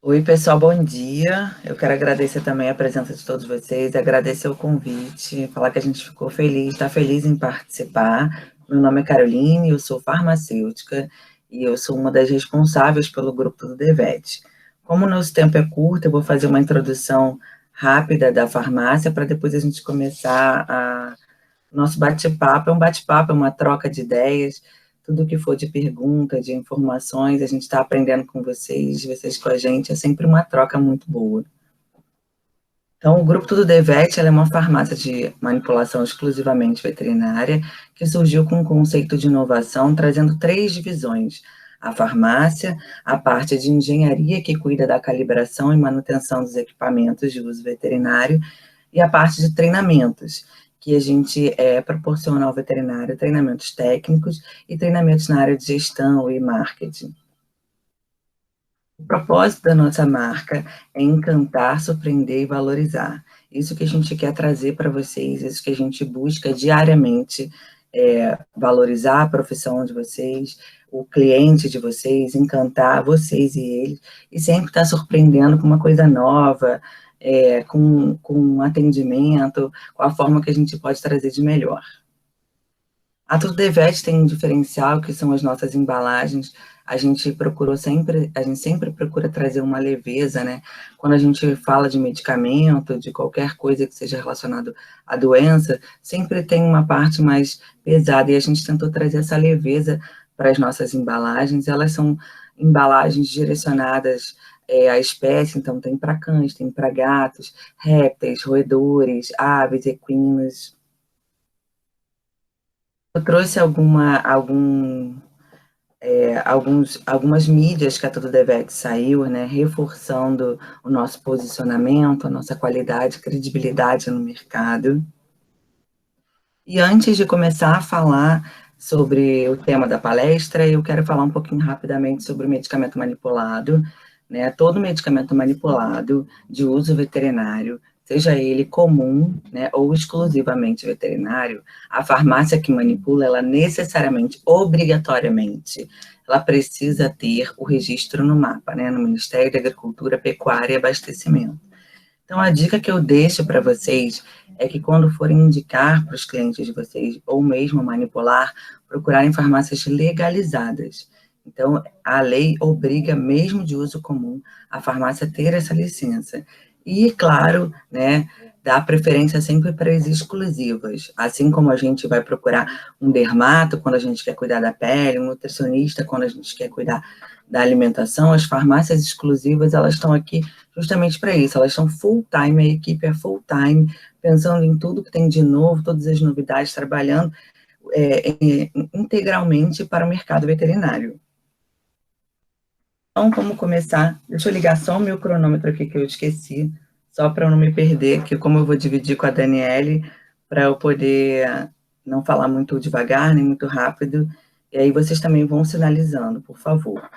Oi, pessoal, bom dia. Eu quero agradecer também a presença de todos vocês, agradecer o convite, falar que a gente ficou feliz, está feliz em participar. Meu nome é Caroline, eu sou farmacêutica e eu sou uma das responsáveis pelo grupo do DVET. Como o nosso tempo é curto, eu vou fazer uma introdução rápida da farmácia para depois a gente começar nosso bate-papo. É um bate-papo, é uma troca de ideias. Tudo que for de pergunta, de informações, a gente está aprendendo com vocês com a gente, é sempre uma troca muito boa. Então, o Grupo Tudo Devet é uma farmácia de manipulação exclusivamente veterinária que surgiu com um conceito de inovação, trazendo 3 divisões: a farmácia, a parte de engenharia, que cuida da calibração e manutenção dos equipamentos de uso veterinário, e a parte de treinamentos, que a gente proporciona ao veterinário treinamentos técnicos e treinamentos na área de gestão e marketing. O propósito da nossa marca é encantar, surpreender e valorizar. Isso que a gente quer trazer para vocês, isso que a gente busca diariamente, valorizar a profissão de vocês, o cliente de vocês, encantar vocês e eles, e sempre estar surpreendendo com uma coisa nova, com um atendimento, com a forma que a gente pode trazer de melhor. A Tudo Devet tem um diferencial, que são as nossas embalagens. A gente sempre procura trazer uma leveza, né? Quando a gente fala de medicamento, de qualquer coisa que seja relacionado à doença, sempre tem uma parte mais pesada, e a gente tentou trazer essa leveza para as nossas embalagens. Elas são embalagens direcionadas à espécie, então tem para cães, tem para gatos, répteis, roedores, aves, equinos. Eu trouxe algumas mídias que a Tudo Devet saiu, né, reforçando o nosso posicionamento, a nossa qualidade, credibilidade no mercado. E antes de começar a falar sobre o tema da palestra, eu quero falar um pouquinho rapidamente sobre o medicamento manipulado, né? Todo medicamento manipulado de uso veterinário, seja ele comum, né, ou exclusivamente veterinário, a farmácia que manipula, ela necessariamente, obrigatoriamente, ela precisa ter o registro no MAPA, né, no Ministério da Agricultura, Pecuária e Abastecimento. Então, a dica que eu deixo para vocês é que quando forem indicar para os clientes de vocês, ou mesmo manipular, procurarem farmácias legalizadas. Então, a lei obriga, mesmo de uso comum, a farmácia a ter essa licença. E, claro, né, dá preferência sempre para as exclusivas. Assim como a gente vai procurar um dermato quando a gente quer cuidar da pele, um nutricionista quando a gente quer cuidar da alimentação, as farmácias exclusivas, elas estão aqui justamente para isso. Elas são full-time, a equipe é full-time, pensando em tudo que tem de novo, todas as novidades, trabalhando integralmente para o mercado veterinário. Então, vamos começar. Deixa eu ligar só o meu cronômetro aqui que eu esqueci, só para eu não me perder, que como eu vou dividir com a Daniele, para eu poder não falar muito devagar, nem muito rápido, e aí vocês também vão sinalizando, por favor.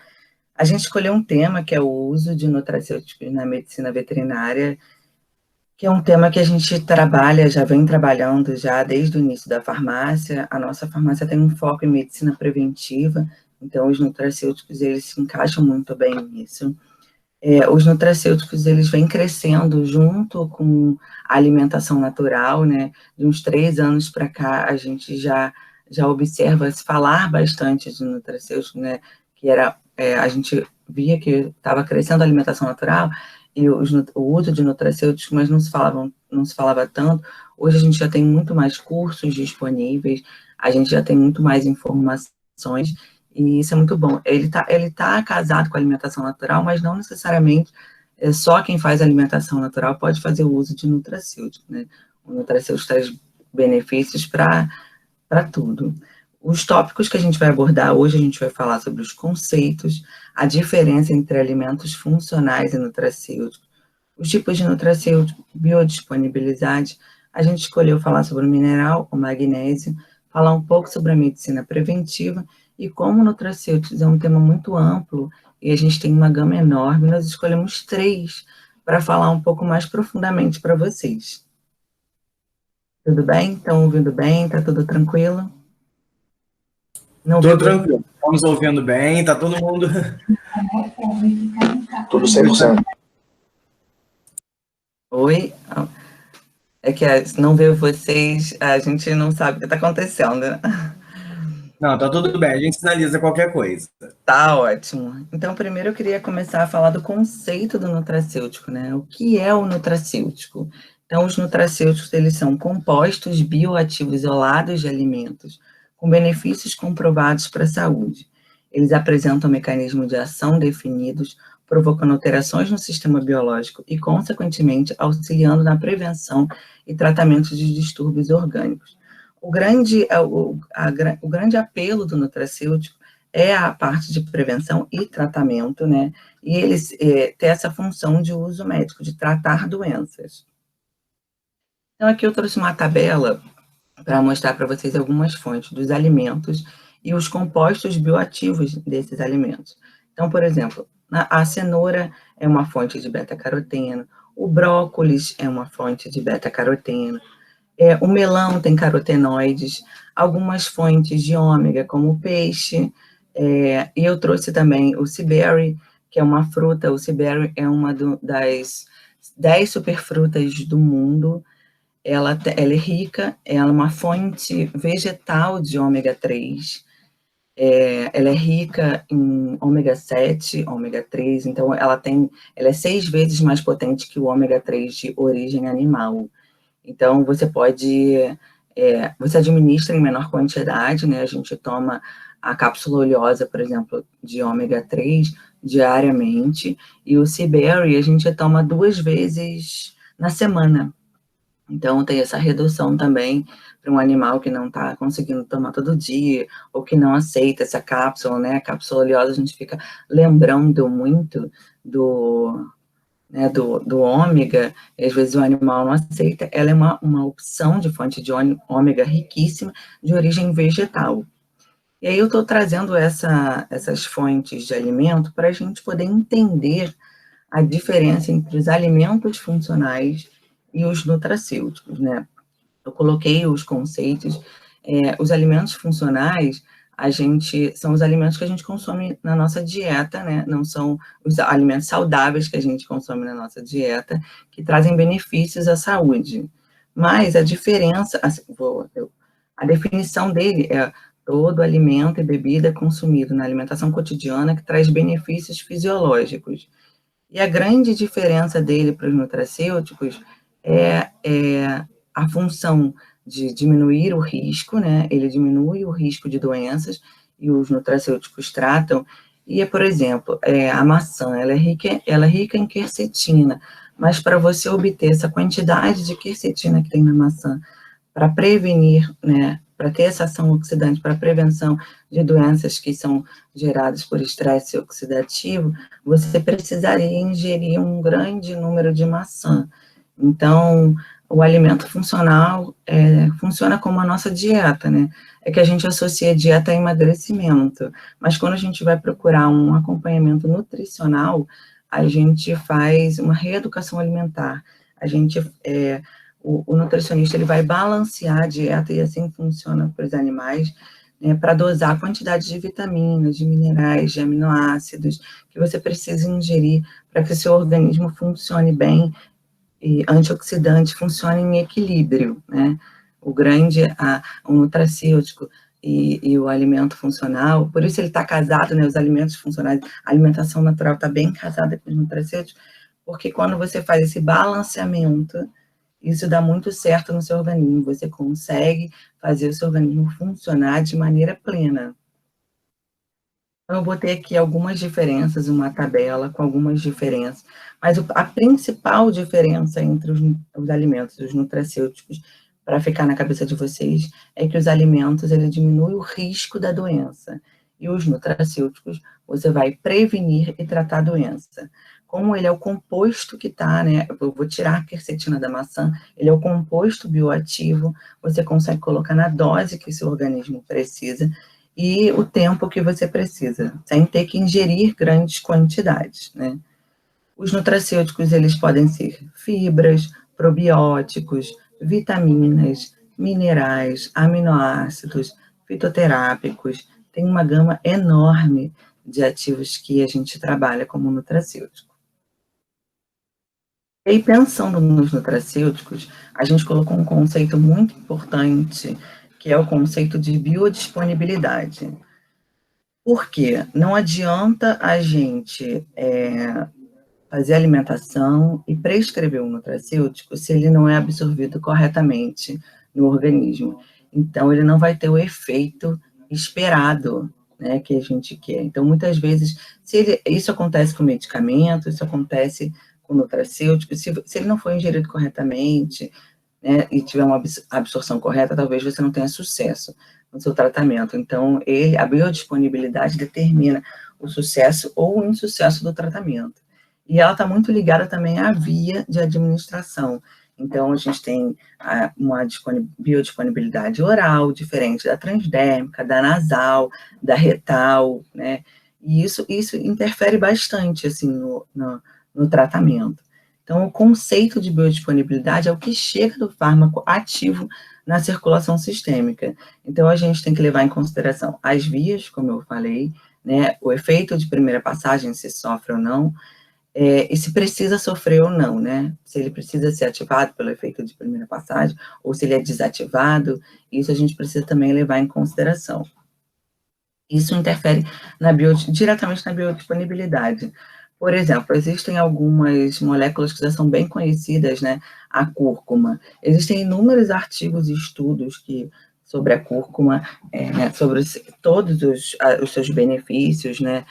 A gente escolheu um tema que é o uso de nutracêuticos na medicina veterinária, que é um tema que a gente trabalha, já vem trabalhando já desde o início da farmácia. A nossa farmácia tem um foco em medicina preventiva, então os nutracêuticos, eles se encaixam muito bem nisso. Os nutracêuticos, eles vêm crescendo junto com a alimentação natural, né? De uns 3 anos para cá, a gente já observa se falar bastante de nutracêuticos, né? Que era, a gente via que estava crescendo a alimentação natural e o uso de nutracêuticos, mas não se falava tanto. Hoje a gente já tem muito mais cursos disponíveis, a gente já tem muito mais informações, e isso é muito bom. Ele tá casado com a alimentação natural, mas não necessariamente só quem faz alimentação natural pode fazer o uso de nutracêutico, né? O nutracêutico traz benefícios para tudo. Os tópicos que a gente vai abordar hoje, a gente vai falar sobre os conceitos, a diferença entre alimentos funcionais e nutracêuticos, os tipos de nutracêutico, biodisponibilidade. A gente escolheu falar sobre o mineral, o magnésio, falar um pouco sobre a medicina preventiva e como nutracêuticos é um tema muito amplo e a gente tem uma gama enorme, nós escolhemos 3 para falar um pouco mais profundamente para vocês. Tudo bem? Estão ouvindo bem? Está tudo tranquilo? Não Tô viu? tranquilo. Estamos ouvindo bem, tá todo mundo... Tudo 100%. Oi? É que não ver vocês, a gente não sabe o que está acontecendo, né? Não, tá tudo bem, a gente sinaliza qualquer coisa. Tá ótimo. Então, primeiro eu queria começar a falar do conceito do nutracêutico, né? O que é o nutracêutico? Então, os nutracêuticos, eles são compostos bioativos isolados de alimentos com benefícios comprovados para a saúde. Eles apresentam mecanismos de ação definidos, provocando alterações no sistema biológico e, consequentemente, auxiliando na prevenção e tratamento de distúrbios orgânicos. O grande apelo do nutracêutico é a parte de prevenção e tratamento, né? E eles têm essa função de uso médico, de tratar doenças. Então, aqui eu trouxe uma tabela para mostrar para vocês algumas fontes dos alimentos e os compostos bioativos desses alimentos. Então, por exemplo, a cenoura é uma fonte de beta-caroteno, o brócolis é uma fonte de beta-caroteno, o melão tem carotenoides, algumas fontes de ômega, como o peixe, e eu trouxe também o Seaberry, que é uma fruta. O Seaberry é uma das 10 superfrutas do mundo. Ela é rica, ela é uma fonte vegetal de ômega 3, ela é rica em ômega 7, ômega 3, então ela é 6 vezes mais potente que o ômega 3 de origem animal. Então, você você administra em menor quantidade, né? A gente toma a cápsula oleosa, por exemplo, de ômega 3 diariamente, e o Seaberry a gente toma 2 vezes na semana. Então, tem essa redução também para um animal que não está conseguindo tomar todo dia, ou que não aceita essa cápsula, né? A cápsula oleosa a gente fica lembrando muito do ômega, e às vezes o animal não aceita. Ela é uma opção de fonte de ômega riquíssima, de origem vegetal. E aí eu estou trazendo essas fontes de alimento para a gente poder entender a diferença entre os alimentos funcionais e os nutracêuticos, né? Eu coloquei os conceitos. Os alimentos funcionais, são os alimentos que a gente consome na nossa dieta, né? Não são os alimentos saudáveis que a gente consome na nossa dieta, que trazem benefícios à saúde. Mas a diferença, a definição dele é todo alimento e bebida consumido na alimentação cotidiana que traz benefícios fisiológicos. E a grande diferença dele para os nutracêuticos é a função de diminuir o risco, né? Ele diminui o risco de doenças e os nutracêuticos tratam. E, por exemplo, a maçã, ela é rica em quercetina, mas para você obter essa quantidade de quercetina que tem na maçã, para prevenir, né, para ter essa ação oxidante, para prevenção de doenças que são geradas por estresse oxidativo, você precisaria ingerir um grande número de maçã. Então, o alimento funcional funciona como a nossa dieta, né? É que a gente associa dieta a emagrecimento, mas quando a gente vai procurar um acompanhamento nutricional, a gente faz uma reeducação alimentar. O nutricionista ele vai balancear a dieta e assim funciona para os animais, né, para dosar a quantidade de vitaminas, de minerais, de aminoácidos que você precisa ingerir para que o seu organismo funcione bem e antioxidante funcione em equilíbrio, né? O nutracêutico e o alimento funcional, por isso ele está casado, né? Os alimentos funcionais, a alimentação natural está bem casada com os nutracêuticos, porque quando você faz esse balanceamento, isso dá muito certo no seu organismo, você consegue fazer o seu organismo funcionar de maneira plena. Então, eu botei aqui algumas diferenças, uma tabela com algumas diferenças, mas a principal diferença entre os alimentos e os nutracêuticos, para ficar na cabeça de vocês, é que os alimentos, ele diminui o risco da doença, e os nutracêuticos, você vai prevenir e tratar a doença. Como ele é o composto que está, né, eu vou tirar a quercetina da maçã, ele é o composto bioativo, você consegue colocar na dose que o seu organismo precisa, e o tempo que você precisa, sem ter que ingerir grandes quantidades, né? Os nutracêuticos, eles podem ser fibras, probióticos, vitaminas, minerais, aminoácidos, fitoterápicos, tem uma gama enorme de ativos que a gente trabalha como nutracêutico. E aí, pensando nos nutracêuticos, a gente colocou um conceito muito importante, que é o conceito de biodisponibilidade. Por quê? Não adianta a gente fazer alimentação e prescrever um nutracêutico se ele não é absorvido corretamente no organismo. Então, ele não vai ter o efeito esperado, né, que a gente quer. Então, muitas vezes, isso acontece com medicamento, isso acontece com nutracêutico, se ele não for ingerido corretamente, né, e tiver uma absorção correta, talvez você não tenha sucesso no seu tratamento. Então, a biodisponibilidade determina o sucesso ou o insucesso do tratamento. E ela está muito ligada também à via de administração. Então, a gente tem uma biodisponibilidade oral, diferente da transdérmica, da nasal, da retal, né? E isso interfere bastante, assim, no tratamento. Então, o conceito de biodisponibilidade é o que chega do fármaco ativo na circulação sistêmica. Então, a gente tem que levar em consideração as vias, como eu falei, né? O efeito de primeira passagem, se sofre ou não, e se precisa sofrer ou não, né? Se ele precisa ser ativado pelo efeito de primeira passagem, ou se ele é desativado, isso a gente precisa também levar em consideração. Isso interfere diretamente na biodisponibilidade. Por exemplo, existem algumas moléculas que já são bem conhecidas, né? A cúrcuma. Existem inúmeros artigos e estudos sobre a cúrcuma, sobre todos os seus benefícios, né?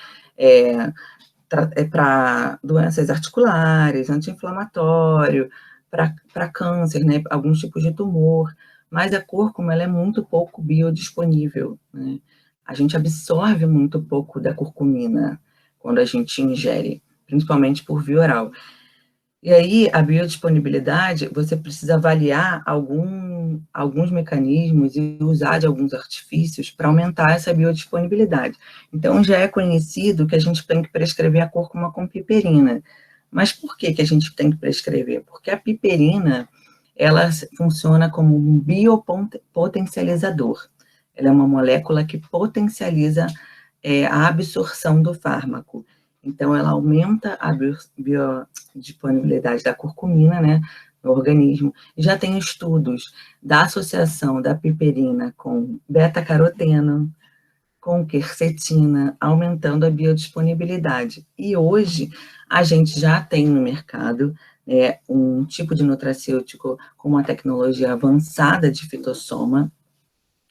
Para doenças articulares, anti-inflamatório, para câncer, né, alguns tipos de tumor, mas a cúrcuma ela é muito pouco biodisponível, né? A gente absorve muito pouco da curcumina quando a gente ingere, principalmente por via oral. E aí, a biodisponibilidade, você precisa avaliar alguns mecanismos e usar de alguns artifícios para aumentar essa biodisponibilidade. Então, já é conhecido que a gente tem que prescrever a cúrcuma com piperina. Mas por que a gente tem que prescrever? Porque a piperina, ela funciona como um biopotencializador. Ela é uma molécula que potencializa a absorção do fármaco. Então, ela aumenta a biodisponibilidade da curcumina, né, no organismo. Já tem estudos da associação da piperina com beta-caroteno, com quercetina, aumentando a biodisponibilidade. E hoje, a gente já tem no mercado um tipo de nutracêutico com uma tecnologia avançada de fitossoma,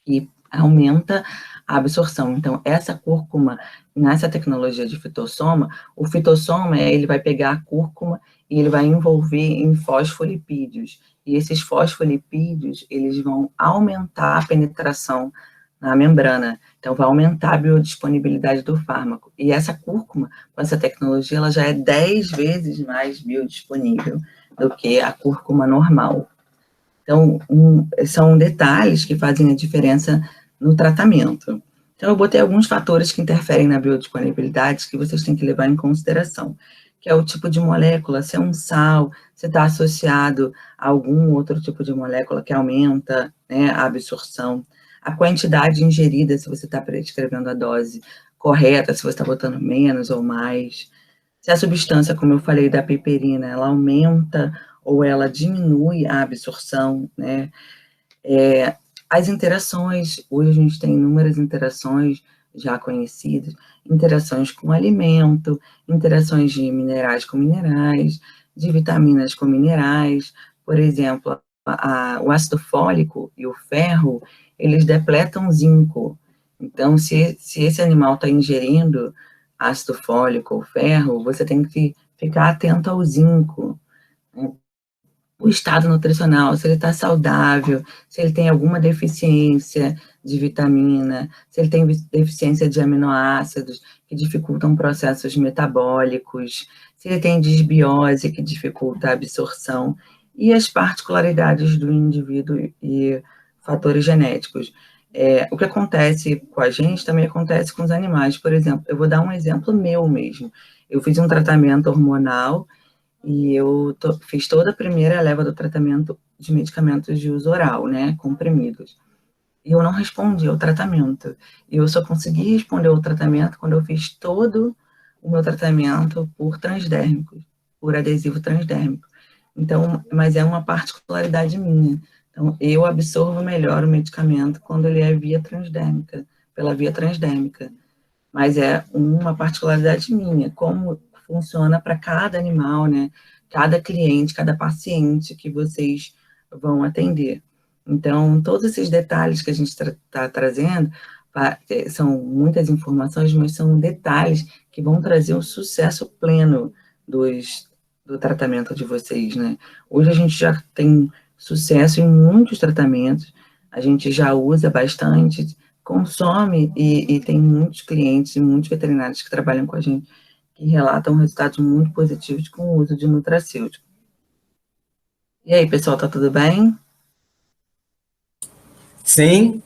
que aumenta a absorção. Então, essa cúrcuma, nessa tecnologia de fitossoma, o fitossoma, ele vai pegar a cúrcuma e ele vai envolver em fosfolipídios. E esses fosfolipídios, eles vão aumentar a penetração na membrana. Então, vai aumentar a biodisponibilidade do fármaco. E essa cúrcuma, com essa tecnologia, ela já é 10 vezes mais biodisponível do que a cúrcuma normal. Então, são detalhes que fazem a diferença no tratamento. Então, eu botei alguns fatores que interferem na biodisponibilidade que vocês têm que levar em consideração, que é o tipo de molécula, se é um sal, se está associado a algum outro tipo de molécula que aumenta, né, a absorção, a quantidade ingerida, se você está prescrevendo a dose correta, se você está botando menos ou mais, se a substância, como eu falei, da piperina, ela aumenta ou ela diminui a absorção, né? As interações, hoje a gente tem inúmeras interações já conhecidas, interações com alimento, interações de minerais com minerais, de vitaminas com minerais, por exemplo, o ácido fólico e o ferro, eles depletam zinco. Então, se esse animal está ingerindo ácido fólico ou ferro, você tem que ficar atento ao zinco, né? O estado nutricional, se ele está saudável, se ele tem alguma deficiência de vitamina, se ele tem deficiência de aminoácidos que dificultam processos metabólicos, se ele tem disbiose que dificulta a absorção, e as particularidades do indivíduo e fatores genéticos. O que acontece com a gente também acontece com os animais. Por exemplo, eu vou dar um exemplo meu mesmo. Eu fiz um tratamento hormonal e eu fiz toda a primeira leva do tratamento de medicamentos de uso oral, né, comprimidos. e eu não respondi ao tratamento. E eu só consegui responder ao tratamento quando eu fiz todo o meu tratamento por transdérmicos, por adesivo transdérmico. Então, mas é uma particularidade minha. Então, eu absorvo melhor o medicamento quando ele é via transdérmica, pela via transdérmica. Mas é uma particularidade minha, como funciona para cada animal, né? Cada cliente, cada paciente que vocês vão atender. Então, todos esses detalhes que a gente está trazendo são muitas informações, mas são detalhes que vão trazer o sucesso pleno do tratamento de vocês, né? Hoje a gente já tem sucesso em muitos tratamentos, a gente já usa bastante, consome e tem muitos clientes e muitos veterinários que trabalham com a gente que relatam resultados muito positivos com o uso de nutracêutico. E aí, pessoal, tá tudo bem? Sim,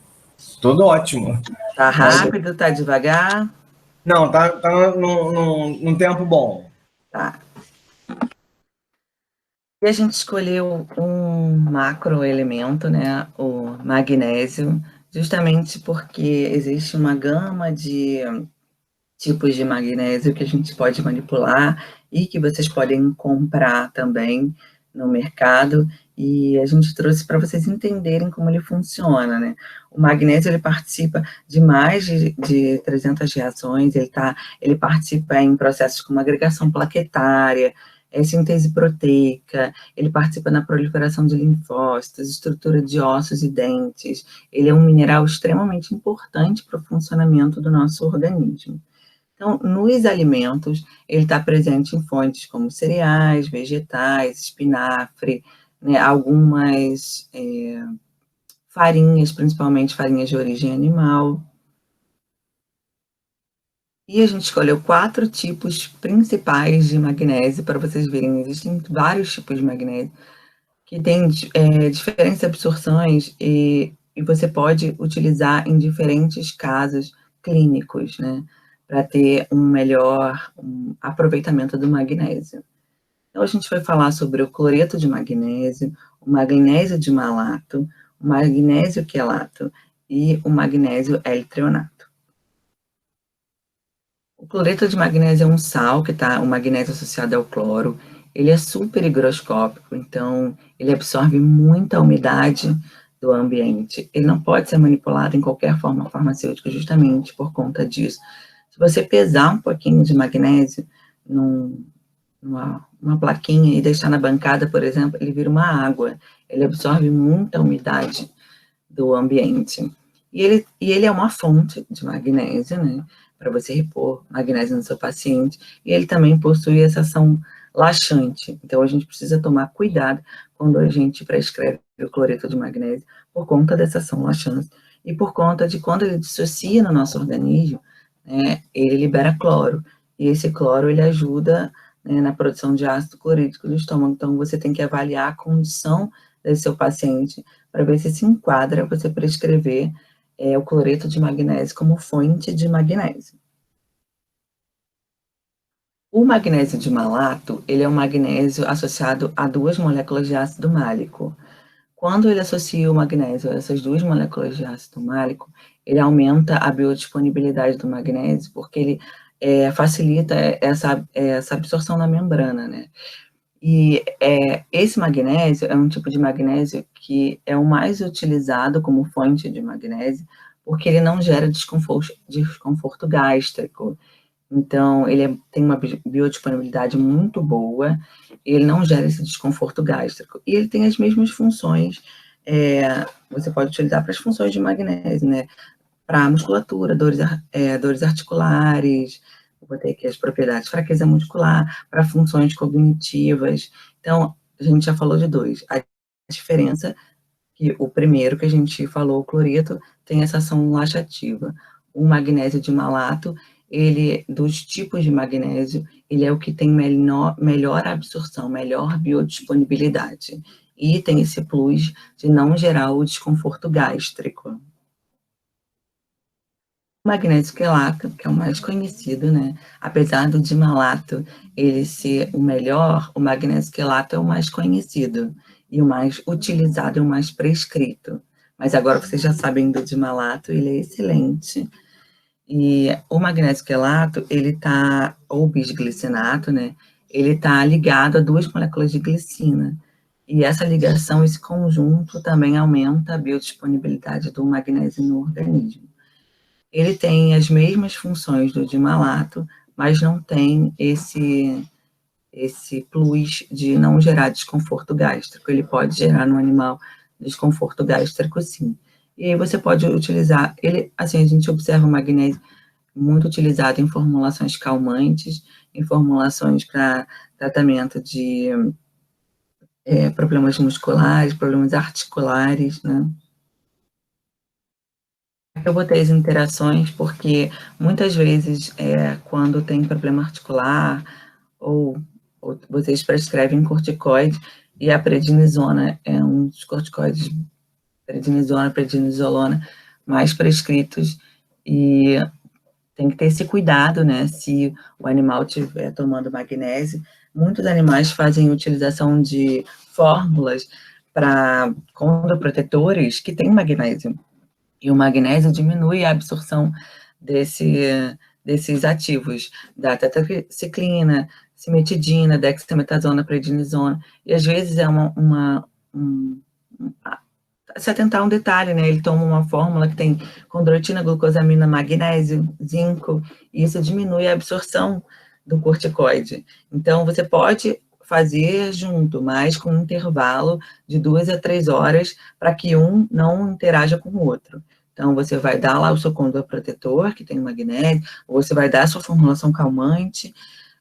tudo ótimo. Tá rápido, tá devagar? Não, tá num tempo bom. Tá. E a gente escolheu um macroelemento, né, o magnésio, justamente porque existe uma gama de tipos de magnésio que a gente pode manipular e que vocês podem comprar também no mercado, e a gente trouxe para vocês entenderem como ele funciona, né? O magnésio, ele participa de mais de 300 reações, ele participa em processos como agregação plaquetária, síntese proteica, ele participa na proliferação de linfócitos, estrutura de ossos e dentes, ele é um mineral extremamente importante para o funcionamento do nosso organismo. Então, nos alimentos, ele está presente em fontes como cereais, vegetais, espinafre, né, algumas farinhas, principalmente farinhas de origem animal. E a gente escolheu 4 tipos principais de magnésio, para vocês verem, existem vários tipos de magnésio, que têm diferentes absorções e você pode utilizar em diferentes casos clínicos, né, para ter um melhor aproveitamento do magnésio. Então, a gente vai falar sobre o cloreto de magnésio, o magnésio de malato, o magnésio quelato e o magnésio L-treonato. O cloreto de magnésio é um sal o magnésio associado ao cloro. Ele é super higroscópico, então ele absorve muita umidade do ambiente. Ele não pode ser manipulado em qualquer forma farmacêutica, justamente por conta disso. Se você pesar um pouquinho de magnésio numa plaquinha e deixar na bancada, por exemplo, ele vira uma água. Ele absorve muita umidade do ambiente. E ele é uma fonte de magnésio, né? Para você repor magnésio no seu paciente. E ele também possui essa ação laxante. Então, a gente precisa tomar cuidado quando a gente prescreve o cloreto de magnésio por conta dessa ação laxante e por conta de quando ele dissocia no nosso organismo, né, ele libera cloro. E esse cloro, ele ajuda, né, na produção de ácido clorídrico do estômago. Então, você tem que avaliar a condição desse seu paciente para ver se enquadra você prescrever o cloreto de magnésio como fonte de magnésio. O magnésio de malato, ele é um magnésio associado a 2 moléculas de ácido málico. Quando ele associa o magnésio a essas 2 moléculas de ácido málico, ele aumenta a biodisponibilidade do magnésio, porque ele facilita essa absorção na membrana, né? E esse magnésio é um tipo de magnésio que é o mais utilizado como fonte de magnésio, porque ele não gera desconforto gástrico. Então, ele tem uma biodisponibilidade muito boa, ele não gera esse desconforto gástrico. E ele tem as mesmas funções, você pode utilizar para as funções de magnésio, né? Para musculatura, dores articulares, vou botar aqui as propriedades, fraqueza muscular, para funções cognitivas. Então, a gente já falou de 2. A diferença que o primeiro que a gente falou, o cloreto, tem essa ação laxativa. O magnésio de malato, dos tipos de magnésio, ele é o que tem melhor absorção, melhor biodisponibilidade. E tem esse plus de não gerar o desconforto gástrico. O magnésio quelato, que é o mais conhecido, né? Apesar do de malato ele ser o melhor, o magnésio quelato é o mais conhecido e o mais utilizado e o mais prescrito. mas agora vocês já sabem do dimalato, ele é excelente. E o magnésio quelato, ele tá, ou bisglicinato, né? Ele tá ligado a 2 moléculas de glicina. E essa ligação, esse conjunto, também aumenta a biodisponibilidade do magnésio no organismo. Ele tem as mesmas funções do dimalato, mas não tem esse plus de não gerar desconforto gástrico. Ele pode gerar no animal desconforto gástrico, sim. E aí você pode utilizar, ele, assim, a gente observa o magnésio muito utilizado em formulações calmantes, em formulações para tratamento de problemas musculares, problemas articulares, né? Eu botei as interações porque muitas vezes, quando tem problema articular, ou, ou vocês prescrevem corticoide, e a prednisona é um dos corticoides, prednisolona, mais prescritos, e tem que ter esse cuidado, né? Se o animal estiver tomando magnésio, muitos animais fazem utilização de fórmulas para condroprotetores que têm magnésio. E o magnésio diminui a absorção desses ativos, da tetraciclina, cimetidina, dexametasona, prednisona, e às vezes é se atentar a um detalhe, né? Ele toma uma fórmula que tem condroitina, glucosamina, magnésio, zinco, e isso diminui a absorção do corticoide. Então, você pode fazer junto, mas com um intervalo de 2 a 3 horas, para que um não interaja com o outro. Então, você vai dar lá o seu condroprotetor, que tem magnésio, ou você vai dar a sua formulação calmante,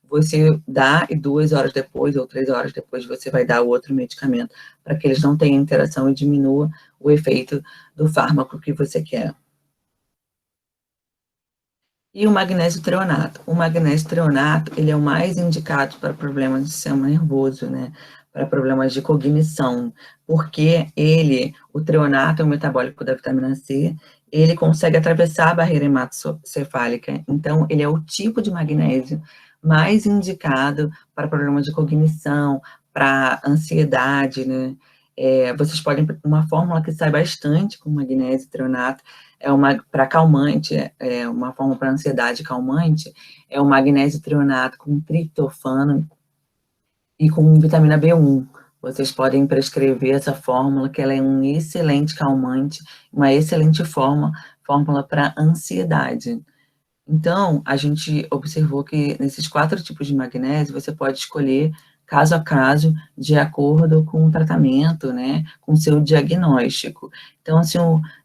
você dá e 2 horas depois ou 3 horas depois você vai dar o outro medicamento para que eles não tenham interação e diminua o efeito do fármaco que você quer. E o magnésio treonato. O magnésio treonato, ele é o mais indicado para problemas do sistema nervoso, né? Para problemas de cognição, porque o treonato é um metabólico da vitamina C, ele consegue atravessar a barreira hematocefálica, então ele é o tipo de magnésio mais indicado para problemas de cognição, para ansiedade, né? Vocês podem, uma fórmula que sai bastante com magnésio treonato, para calmante, uma fórmula para ansiedade calmante, é o magnésio treonato com triptofano e com vitamina B1. Vocês podem prescrever essa fórmula, que ela é um excelente calmante, uma excelente fórmula para ansiedade. Então, a gente observou que nesses 4 tipos de magnésio, você pode escolher caso a caso, de acordo com o tratamento, né, com o seu diagnóstico. Então,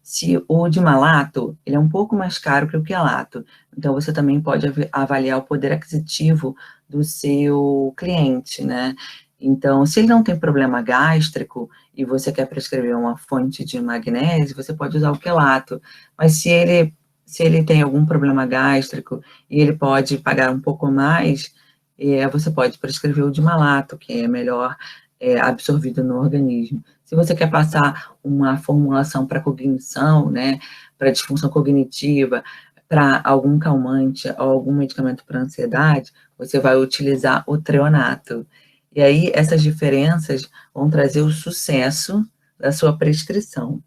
se o dimalato, ele é um pouco mais caro que o quelato, então você também pode avaliar o poder aquisitivo do seu cliente, né? Então, se ele não tem problema gástrico e você quer prescrever uma fonte de magnésio, você pode usar o quelato, mas se ele tem algum problema gástrico e ele pode pagar um pouco mais, você pode prescrever o dimalato, que é melhor absorvido no organismo. Se você quer passar uma formulação para cognição, né, para disfunção cognitiva, para algum calmante ou algum medicamento para ansiedade, você vai utilizar o treonato. E aí, essas diferenças vão trazer o sucesso da sua prescrição.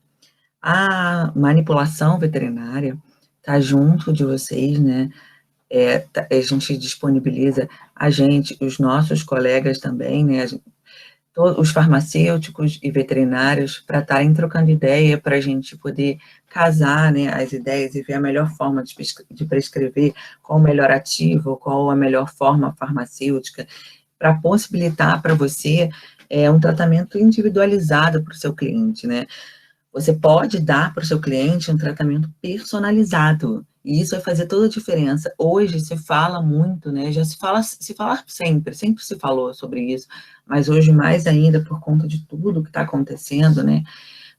A manipulação veterinária está junto de vocês, né? A gente disponibiliza os nossos colegas também, né? Os farmacêuticos e veterinários para estarem trocando ideia, para a gente poder casar, né, as ideias e ver a melhor forma de prescrever, qual o melhor ativo, qual a melhor forma farmacêutica, para possibilitar para você um tratamento individualizado para o seu cliente, né? Você pode dar para o seu cliente um tratamento personalizado, e isso vai fazer toda a diferença. Hoje se fala muito, né? Já se fala sempre se falou sobre isso, mas hoje mais ainda por conta de tudo que está acontecendo, né?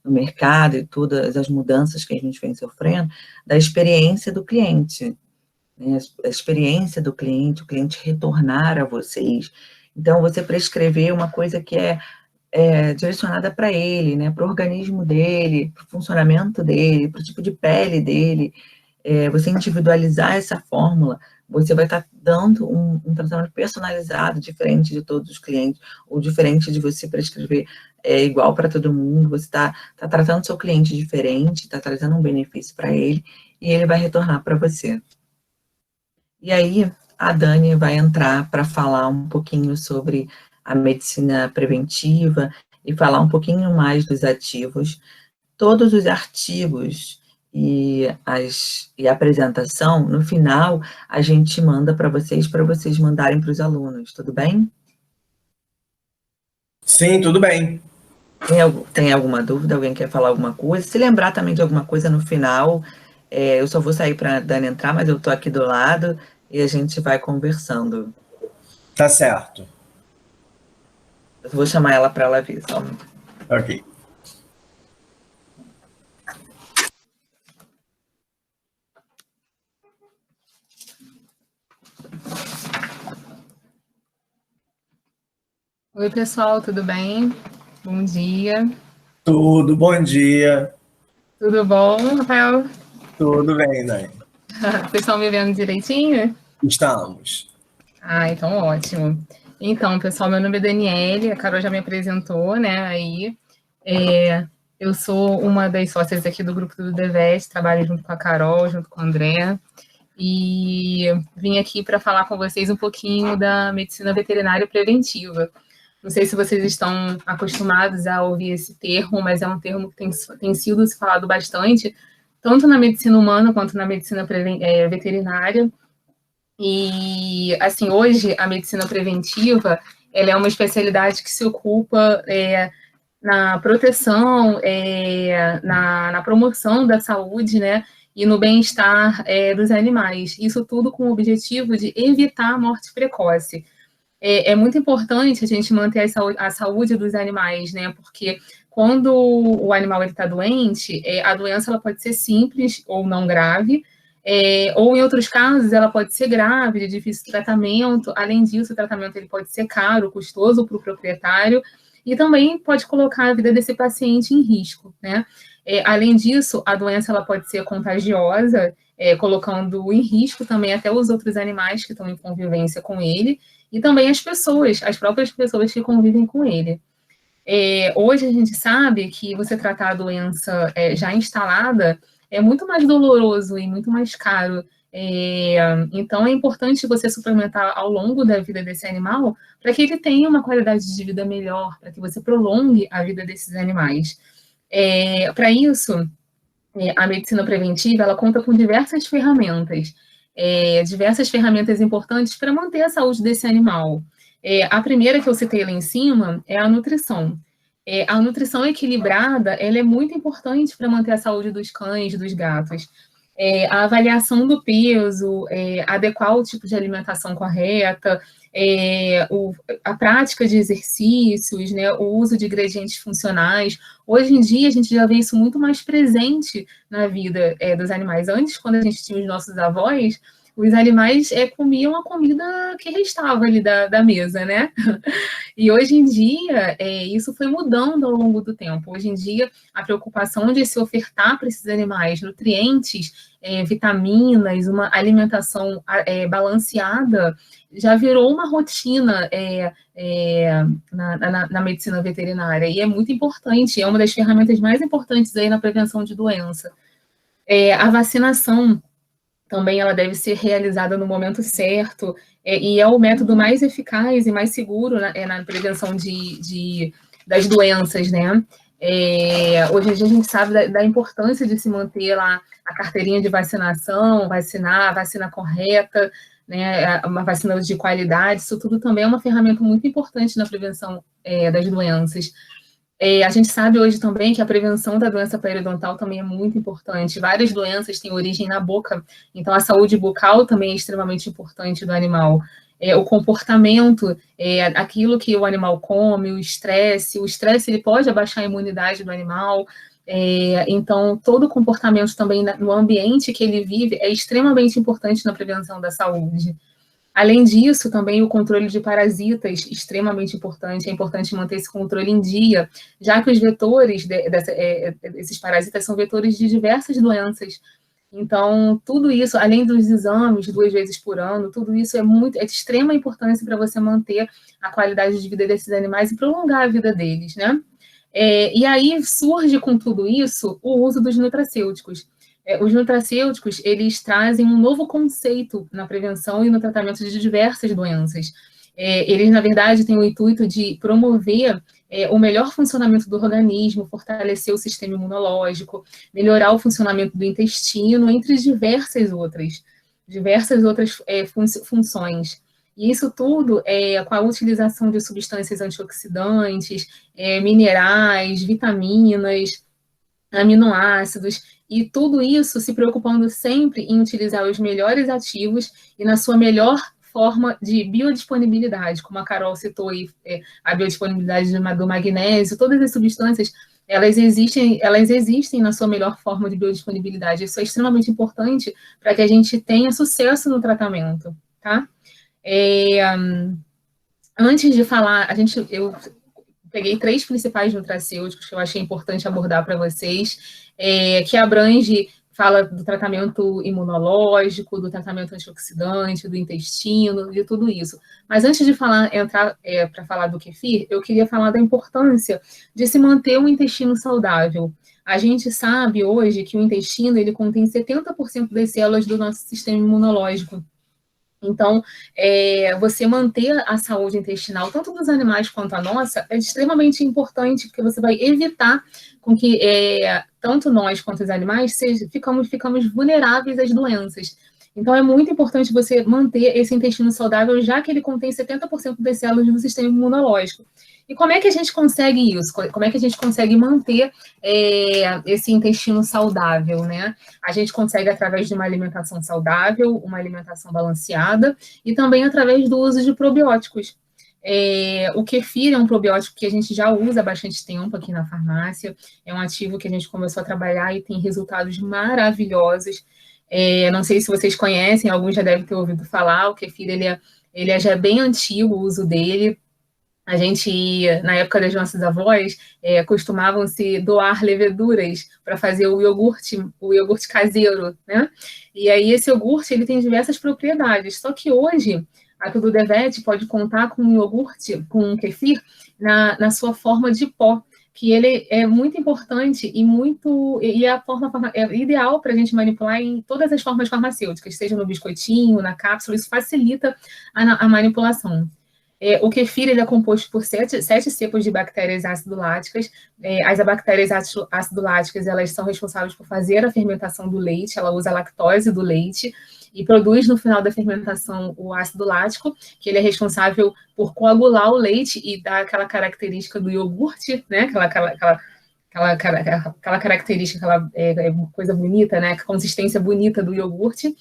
No mercado e todas as mudanças que a gente vem sofrendo, da experiência do cliente, né? A experiência do cliente, o cliente retornar a vocês. Então, você prescrever uma coisa que é direcionada para ele, né, para o organismo dele, para o funcionamento dele, para o tipo de pele dele, você individualizar essa fórmula, você vai estar dando um tratamento personalizado, diferente de todos os clientes, ou diferente de você prescrever igual para todo mundo. Você está tratando seu cliente diferente, está trazendo um benefício para ele, e ele vai retornar para você. E aí, a Dani vai entrar para falar um pouquinho sobre a medicina preventiva e falar um pouquinho mais dos ativos. Todos os artigos e a apresentação, no final, a gente manda para vocês mandarem para os alunos, tudo bem? Sim, tudo bem. Tem alguma dúvida? Alguém quer falar alguma coisa? Se lembrar também de alguma coisa no final, eu só vou sair para a Dani entrar, mas eu estou aqui do lado e a gente vai conversando. Tá certo. Eu vou chamar ela para ela vir, só. Ok. Oi, pessoal, tudo bem? Bom dia. Tudo, bom dia. Tudo bom, Rafael? Tudo bem, Dani. Vocês estão me vendo direitinho? Estamos. Então ótimo. Então, pessoal, meu nome é Daniele, a Carol já me apresentou, né? Aí, eu sou uma das sócias aqui do grupo do Devest, trabalho junto com a Carol, junto com o André, e vim aqui para falar com vocês um pouquinho da medicina veterinária preventiva. Não sei se vocês estão acostumados a ouvir esse termo, mas é um termo que tem sido se falado bastante, tanto na medicina humana quanto na medicina veterinária. E, assim, hoje a medicina preventiva, ela é uma especialidade que se ocupa na proteção, na promoção da saúde, né, e no bem-estar dos animais. Isso tudo com o objetivo de evitar a morte precoce. É muito importante a gente manter a saúde dos animais, né? Porque quando o animal está doente, a doença ela pode ser simples ou não grave, ou em outros casos ela pode ser grave, de difícil tratamento. Além disso, o tratamento ele pode ser caro, custoso para o proprietário e também pode colocar a vida desse paciente em risco, né? Além disso, a doença ela pode ser contagiosa, colocando em risco também até os outros animais que estão em convivência com ele, e também as pessoas, as próprias pessoas que convivem com ele. Hoje a gente sabe que você tratar a doença já instalada é muito mais doloroso e muito mais caro. Então é importante você suplementar ao longo da vida desse animal para que ele tenha uma qualidade de vida melhor, para que você prolongue a vida desses animais. Para isso, a medicina preventiva ela conta com diversas ferramentas importantes para manter a saúde desse animal. A primeira que eu citei lá em cima é a nutrição. A nutrição equilibrada ela é muito importante para manter a saúde dos cães, dos gatos. A avaliação do peso, adequar o tipo de alimentação correta, a prática de exercícios, né, o uso de ingredientes funcionais. Hoje em dia, a gente já vê isso muito mais presente na vida dos animais. Antes, quando a gente tinha os nossos avós, os animais comiam a comida que restava ali da mesa, né? E hoje em dia, isso foi mudando ao longo do tempo. Hoje em dia, a preocupação de se ofertar para esses animais nutrientes, vitaminas, uma alimentação balanceada, já virou uma rotina na medicina veterinária. E é muito importante, é uma das ferramentas mais importantes aí na prevenção de doença. A vacinação também ela deve ser realizada no momento certo, e é o método mais eficaz e mais seguro na prevenção das doenças, né? Hoje em dia a gente sabe da importância de se manter lá a carteirinha de vacinação, vacinar, a vacina correta, né? Uma vacina de qualidade, isso tudo também é uma ferramenta muito importante na prevenção das doenças. A gente sabe hoje também que a prevenção da doença periodontal também é muito importante. Várias doenças têm origem na boca, então a saúde bucal também é extremamente importante do animal. O comportamento, aquilo que o animal come, o estresse ele pode abaixar a imunidade do animal. Então, todo o comportamento também no ambiente que ele vive é extremamente importante na prevenção da saúde. Além disso, também o controle de parasitas, extremamente importante. É importante manter esse controle em dia, já que os vetores desses parasitas são vetores de diversas doenças. Então, tudo isso, além dos exames 2 vezes por ano, tudo isso é de extrema importância para você manter a qualidade de vida desses animais e prolongar a vida deles, né? E aí surge com tudo isso o uso dos nutracêuticos. Os nutracêuticos, eles trazem um novo conceito na prevenção e no tratamento de diversas doenças. Eles, na verdade, têm o intuito de promover o melhor funcionamento do organismo, fortalecer o sistema imunológico, melhorar o funcionamento do intestino, entre diversas outras funções. E isso tudo com a utilização de substâncias antioxidantes, minerais, vitaminas, aminoácidos, e tudo isso se preocupando sempre em utilizar os melhores ativos e na sua melhor forma de biodisponibilidade, como a Carol citou aí, a biodisponibilidade do magnésio, todas as substâncias, elas existem na sua melhor forma de biodisponibilidade. Isso é extremamente importante para que a gente tenha sucesso no tratamento, tá? Antes de falar, eu peguei 3 principais nutracêuticos que eu achei importante abordar para vocês, que fala do tratamento imunológico, do tratamento antioxidante, do intestino, de tudo isso. Mas antes de entrar para falar do kefir, eu queria falar da importância de se manter um intestino saudável. A gente sabe hoje que o intestino ele contém 70% das células do nosso sistema imunológico. Então, você manter a saúde intestinal, tanto dos animais quanto a nossa, é extremamente importante, porque você vai evitar com que tanto nós quanto os animais ficamos vulneráveis às doenças. Então, é muito importante você manter esse intestino saudável, já que ele contém 70% das células do sistema imunológico. E como é que a gente consegue isso? Como é que a gente consegue manter esse intestino saudável, né? A gente consegue através de uma alimentação saudável, uma alimentação balanceada e também através do uso de probióticos. O kefir é um probiótico que a gente já usa há bastante tempo aqui na farmácia. É um ativo que a gente começou a trabalhar e tem resultados maravilhosos. Não sei se vocês conhecem, alguns já devem ter ouvido falar. O kefir ele já é bem antigo o uso dele. A gente, na época das nossas avós, costumavam-se doar leveduras para fazer o iogurte caseiro, né? E aí esse iogurte ele tem diversas propriedades, só que hoje a Tudo Devet pode contar com um iogurte, com um kefir, na sua forma de pó, que ele é muito importante e é a forma ideal para a gente manipular em todas as formas farmacêuticas, seja no biscoitinho, na cápsula, isso facilita a manipulação. O kefir ele é composto por 7 cepas de bactérias ácido-láticas. As bactérias ácido-láticas elas são responsáveis por fazer a fermentação do leite, ela usa a lactose do leite e produz no final da fermentação o ácido lático, que ele é responsável por coagular o leite e dar aquela característica do iogurte, né? Aquela característica, aquela coisa bonita, né? A consistência bonita do iogurte.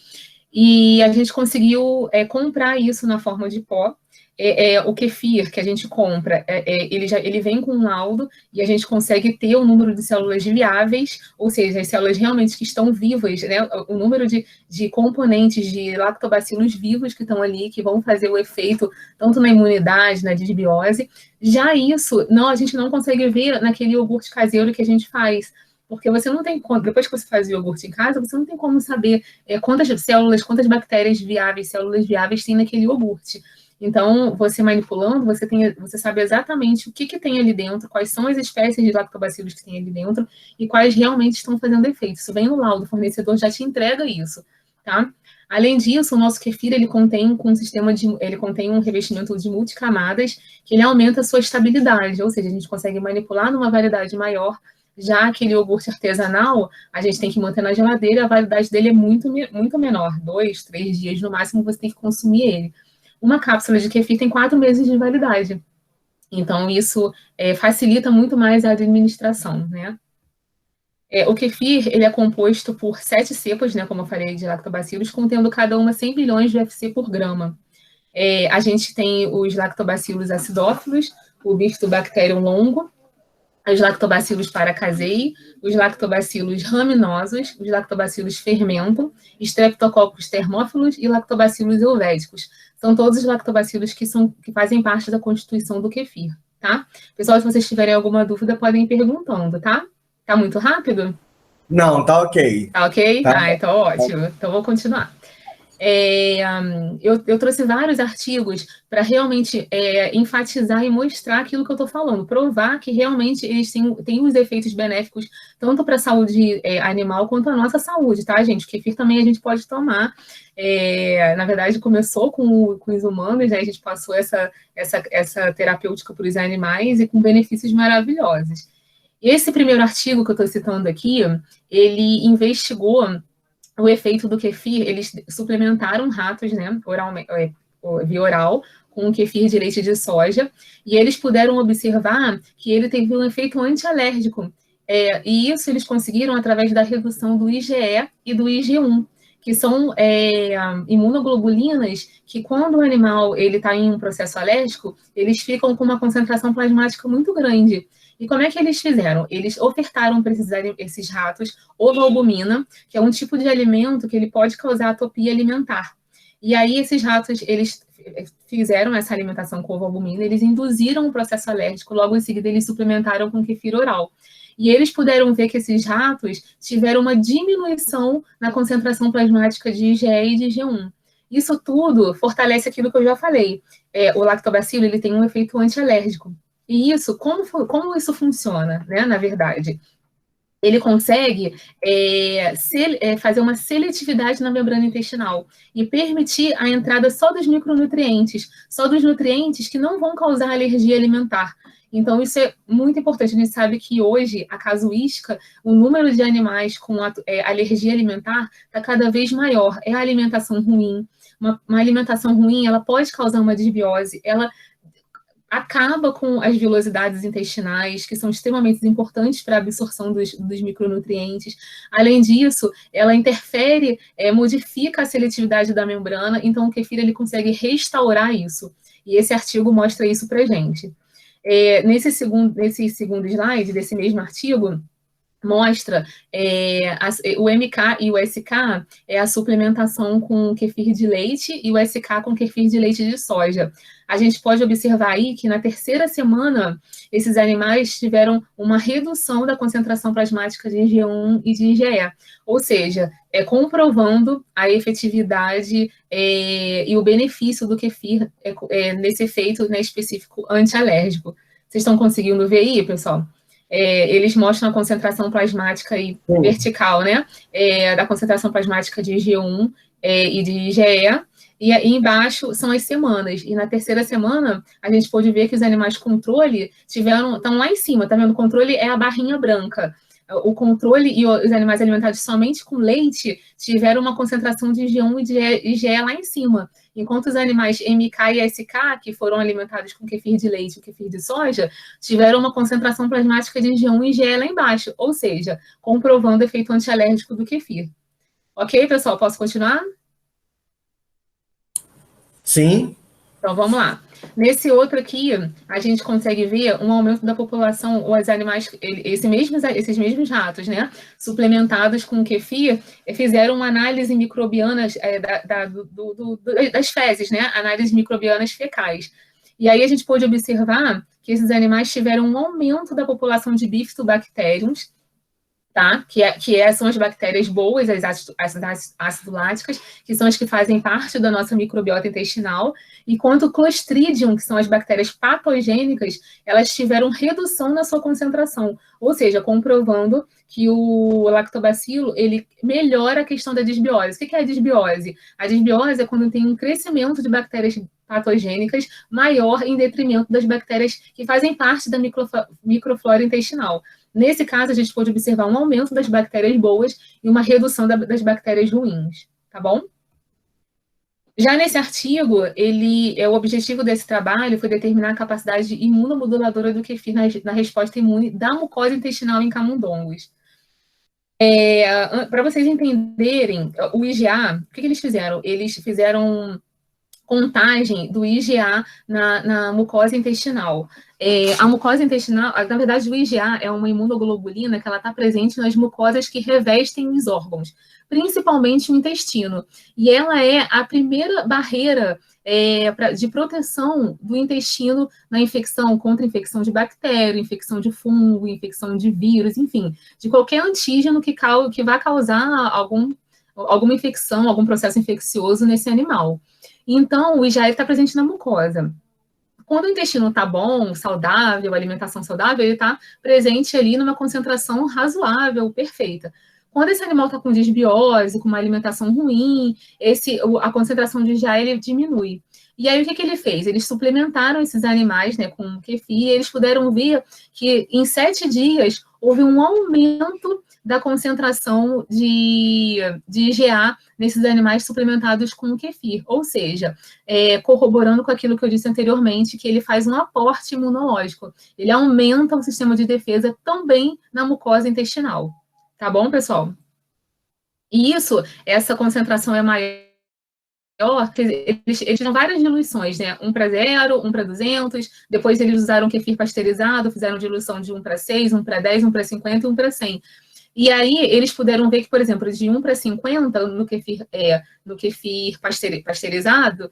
E a gente conseguiu comprar isso na forma de pó. O kefir que a gente compra, ele vem com um laudo e a gente consegue ter o número de células viáveis, ou seja, as células realmente que estão vivas, né? O número de componentes de lactobacilos vivos que estão ali, que vão fazer o efeito tanto na imunidade, na disbiose. Já isso, a gente não consegue ver naquele iogurte caseiro que a gente faz. Porque você não tem como, depois que você faz o iogurte em casa, você não tem como saber quantas bactérias viáveis, células viáveis tem naquele iogurte. Então, você manipulando, você sabe exatamente o que tem ali dentro, quais são as espécies de lactobacilos que tem ali dentro e quais realmente estão fazendo efeito. Isso vem no laudo, o fornecedor já te entrega isso, tá? Além disso, o nosso kefir, ele contém um revestimento de multicamadas que ele aumenta a sua estabilidade, ou seja, a gente consegue manipular numa validade maior. Já aquele iogurte artesanal, a gente tem que manter na geladeira, a validade dele é muito, muito menor, 2, 3 dias no máximo você tem que consumir ele. Uma cápsula de kefir tem 4 meses de validade. Então, isso facilita muito mais a administração, né? O kefir, ele é composto por 7 cepas, né, como eu falei, de lactobacilos, contendo cada uma 100 bilhões de UFC por grama. A gente tem os lactobacilos acidófilos, o Bifidobacterium longo, os lactobacilos paracasei, os lactobacilos raminosos, os lactobacilos fermento, streptococcus thermophilus e lactobacilos helvéticos. São todos os lactobacilos que fazem parte da constituição do kefir, tá? Pessoal, se vocês tiverem alguma dúvida, podem ir perguntando, tá? Tá muito rápido? Não, tá ok. Tá ok? Tá. Ah, então ótimo. Então vou continuar. Eu trouxe vários artigos para realmente enfatizar e mostrar aquilo que eu estou falando, provar que realmente eles têm os efeitos benéficos tanto para a saúde animal quanto a nossa saúde, tá, gente? O kefir também a gente pode tomar. Na verdade, começou com os humanos, né? A gente passou essa terapêutica para os animais e com benefícios maravilhosos. E esse primeiro artigo que eu estou citando aqui, ele investigou o efeito do kefir. Eles suplementaram ratos, né, via oral, com o kefir de leite de soja, e eles puderam observar que ele teve um efeito antialérgico. E isso eles conseguiram através da redução do IgE e do IG1, que são imunoglobulinas que, quando o animal está em um processo alérgico, eles ficam com uma concentração plasmática muito grande. E como é que eles fizeram? Eles ofertaram para esses ratos ovalbumina, que é um tipo de alimento que ele pode causar atopia alimentar. E aí esses ratos, eles fizeram essa alimentação com ovalbumina, eles induziram o processo alérgico, logo em seguida eles suplementaram com kefir oral. E eles puderam ver que esses ratos tiveram uma diminuição na concentração plasmática de IgE e de IG1. Isso tudo fortalece aquilo que eu já falei. O lactobacilo ele tem um efeito antialérgico. E isso, como isso funciona, né, na verdade? Ele consegue fazer uma seletividade na membrana intestinal e permitir a entrada só dos micronutrientes, só dos nutrientes que não vão causar alergia alimentar. Então, isso é muito importante. A gente sabe que hoje, a casuística, o número de animais com alergia alimentar está cada vez maior. É a alimentação ruim. Uma alimentação ruim, ela pode causar uma desbiose, ela acaba com as vilosidades intestinais, que são extremamente importantes para a absorção dos micronutrientes. Além disso, ela interfere, modifica a seletividade da membrana, então o kefir ele consegue restaurar isso. E esse artigo mostra isso para a gente. Nesse segundo slide desse mesmo artigo, mostra o MK e o SK é a suplementação com kefir de leite e o SK com kefir de leite de soja. A gente pode observar aí que na terceira semana esses animais tiveram uma redução da concentração plasmática de IG1 e de IgE, ou seja, comprovando a efetividade e o benefício do kefir nesse efeito, né, específico antialérgico. Vocês estão conseguindo ver aí, pessoal? Eles mostram a concentração plasmática vertical, né? Da concentração plasmática de IG1 e de IgE, e aí embaixo são as semanas. E na terceira semana, a gente pode ver que os animais controle estão lá em cima, tá vendo? O controle é a barrinha branca. O controle e os animais alimentados somente com leite tiveram uma concentração de IG1 e de IgE lá em cima. Enquanto os animais MK e SK, que foram alimentados com kefir de leite e kefir de soja, tiveram uma concentração plasmática de IG1 e IgE lá embaixo, ou seja, comprovando o efeito antialérgico do kefir. Ok, pessoal? Posso continuar? Sim. Então, vamos lá. Nesse outro aqui, a gente consegue ver um aumento da população, os animais, esses mesmos ratos, né, suplementados com kefir, fizeram uma análise microbiana das fezes, né, análises microbianas fecais. E aí a gente pôde observar que esses animais tiveram um aumento da população de Bifidobacteriums, tá? São as bactérias boas, as ácido láticas, que são as que fazem parte da nossa microbiota intestinal, enquanto Clostridium, que são as bactérias patogênicas, elas tiveram redução na sua concentração, ou seja, comprovando que o lactobacilo, ele melhora a questão da disbiose. O que é a disbiose? A disbiose é quando tem um crescimento de bactérias patogênicas maior em detrimento das bactérias que fazem parte da microflora intestinal. Nesse caso, a gente pode observar um aumento das bactérias boas e uma redução das bactérias ruins, tá bom? Já nesse artigo, o objetivo desse trabalho foi determinar a capacidade imunomoduladora do kefir na resposta imune da mucosa intestinal em camundongos. Para vocês entenderem, o IgA, o que eles fizeram? Eles fizeram contagem do IgA na mucosa intestinal. A mucosa intestinal, na verdade, o IgA é uma imunoglobulina que ela está presente nas mucosas que revestem os órgãos, principalmente o intestino. E ela é a primeira barreira de proteção do intestino na infecção, contra infecção de bactéria, infecção de fungo, infecção de vírus, enfim, de qualquer antígeno que vai causar alguma infecção, algum processo infeccioso nesse animal. Então, o IgA está presente na mucosa. Quando o intestino está bom, saudável, alimentação saudável, ele está presente ali numa concentração razoável, perfeita. Quando esse animal está com desbiose, com uma alimentação ruim, a concentração de IgA ele diminui. E aí, o que ele fez? Eles suplementaram esses animais, né, com kefir, e eles puderam ver que em 7 dias houve um aumento da concentração de IgA nesses animais suplementados com kefir. Ou seja, corroborando com aquilo que eu disse anteriormente, que ele faz um aporte imunológico. Ele aumenta o sistema de defesa também na mucosa intestinal. Tá bom, pessoal? E essa concentração é maior, eles tinham várias diluições, né? 1 para 0, 1 para 200, depois eles usaram kefir pasteurizado, fizeram diluição de 1 para 6, 1 para 10, 1 para 50 e 1 para 100. E aí eles puderam ver que, por exemplo, de 1 para 50, no kefir pasteurizado,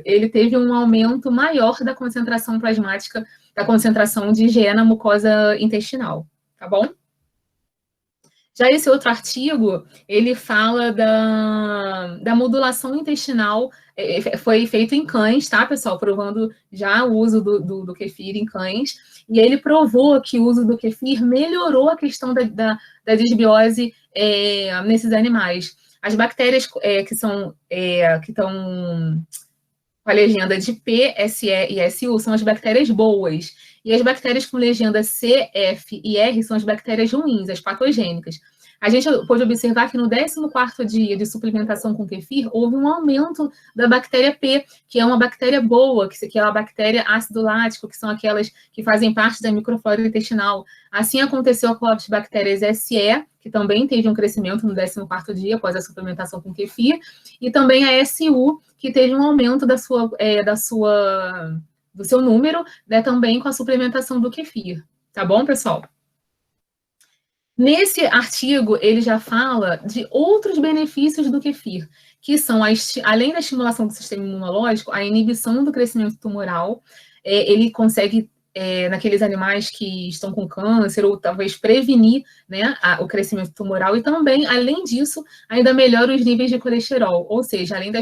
ele teve um aumento maior da concentração plasmática, da concentração de IgE na mucosa intestinal, tá bom? Já esse outro artigo, ele fala da modulação intestinal, foi feito em cães, tá, pessoal? Provando já o uso do kefir em cães, e ele provou que o uso do kefir melhorou a questão da desbiose nesses animais. As bactérias que estão com a legenda de P, SE e SU são as bactérias boas. E as bactérias com legenda C, F e R são as bactérias ruins, as patogênicas. A gente pôde observar que no 14º dia de suplementação com kefir, houve um aumento da bactéria P, que é uma bactéria boa, que é a bactéria ácido lático, que são aquelas que fazem parte da microflora intestinal. Assim aconteceu com as bactérias SE, que também teve um crescimento no 14º dia após a suplementação com kefir, e também a SU, que teve um aumento do seu número, né, também com a suplementação do kefir. Tá bom, pessoal? Nesse artigo, ele já fala de outros benefícios do kefir, que são, além da estimulação do sistema imunológico, a inibição do crescimento tumoral. Ele consegue, naqueles animais que estão com câncer, ou talvez prevenir, né, o crescimento tumoral, e também, além disso, ainda melhora os níveis de colesterol, ou seja, além de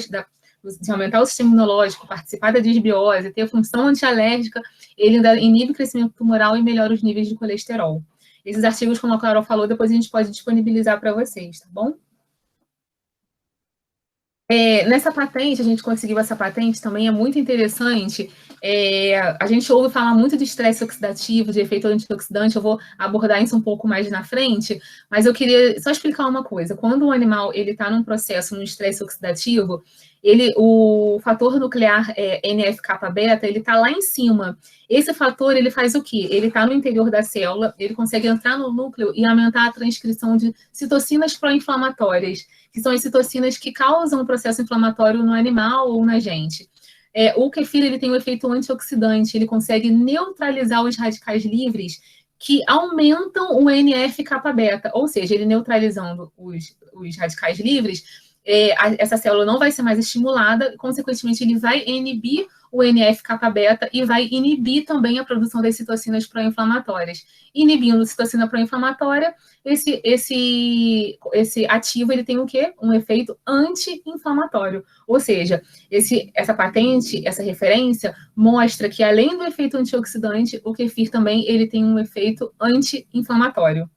aumentar o sistema imunológico, participar da desbiose, ter função antialérgica, ele ainda inibe o crescimento tumoral e melhora os níveis de colesterol. Esses artigos, como a Carol falou, depois a gente pode disponibilizar para vocês, tá bom? Nessa patente, a gente conseguiu essa patente, também é muito interessante. A gente ouve falar muito de estresse oxidativo, de efeito antioxidante, eu vou abordar isso um pouco mais na frente, mas eu queria só explicar uma coisa. Quando o animal está num processo, num estresse oxidativo, o fator nuclear NF-kappa-beta, ele está lá em cima. Esse fator, ele faz o quê? Ele está no interior da célula, ele consegue entrar no núcleo e aumentar a transcrição de citocinas pró-inflamatórias, que são as citocinas que causam o processo inflamatório no animal ou na gente. O kefir, ele tem um efeito antioxidante, ele consegue neutralizar os radicais livres que aumentam o NF-kappa-beta, ou seja, ele neutralizando os radicais livres, essa célula não vai ser mais estimulada, consequentemente, ele vai inibir o NF-kappa-beta e vai inibir também a produção das citocinas pró-inflamatórias. Inibindo a citocina pró-inflamatória, esse ativo ele tem o quê? Um efeito anti-inflamatório. Ou seja, essa patente, essa referência, mostra que além do efeito antioxidante, o kefir também ele tem um efeito anti-inflamatório.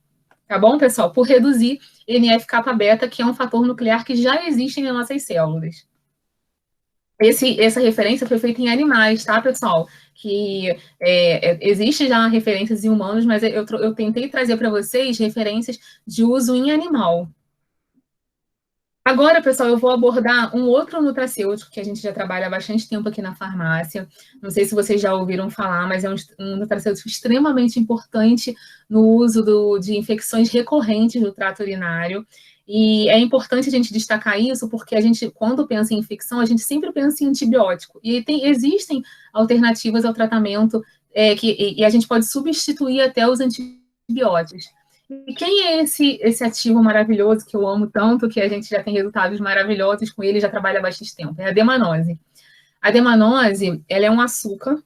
Tá bom, pessoal? Por reduzir NF-kappa-beta, que é um fator nuclear que já existe nas nossas células. Essa referência foi feita em animais, tá, pessoal? Que existe já referências em humanos, mas eu tentei trazer para vocês referências de uso em animal. Agora, pessoal, eu vou abordar um outro nutracêutico que a gente já trabalha há bastante tempo aqui na farmácia. Não sei se vocês já ouviram falar, mas é um nutracêutico extremamente importante no uso de infecções recorrentes do trato urinário. E é importante a gente destacar isso, porque a gente, quando pensa em infecção, a gente sempre pensa em antibiótico. E existem alternativas ao tratamento e a gente pode substituir até os antibióticos. E quem é esse ativo maravilhoso que eu amo tanto, que a gente já tem resultados maravilhosos com ele, já trabalha há bastante tempo? É a demanose. A demanose, ela é um açúcar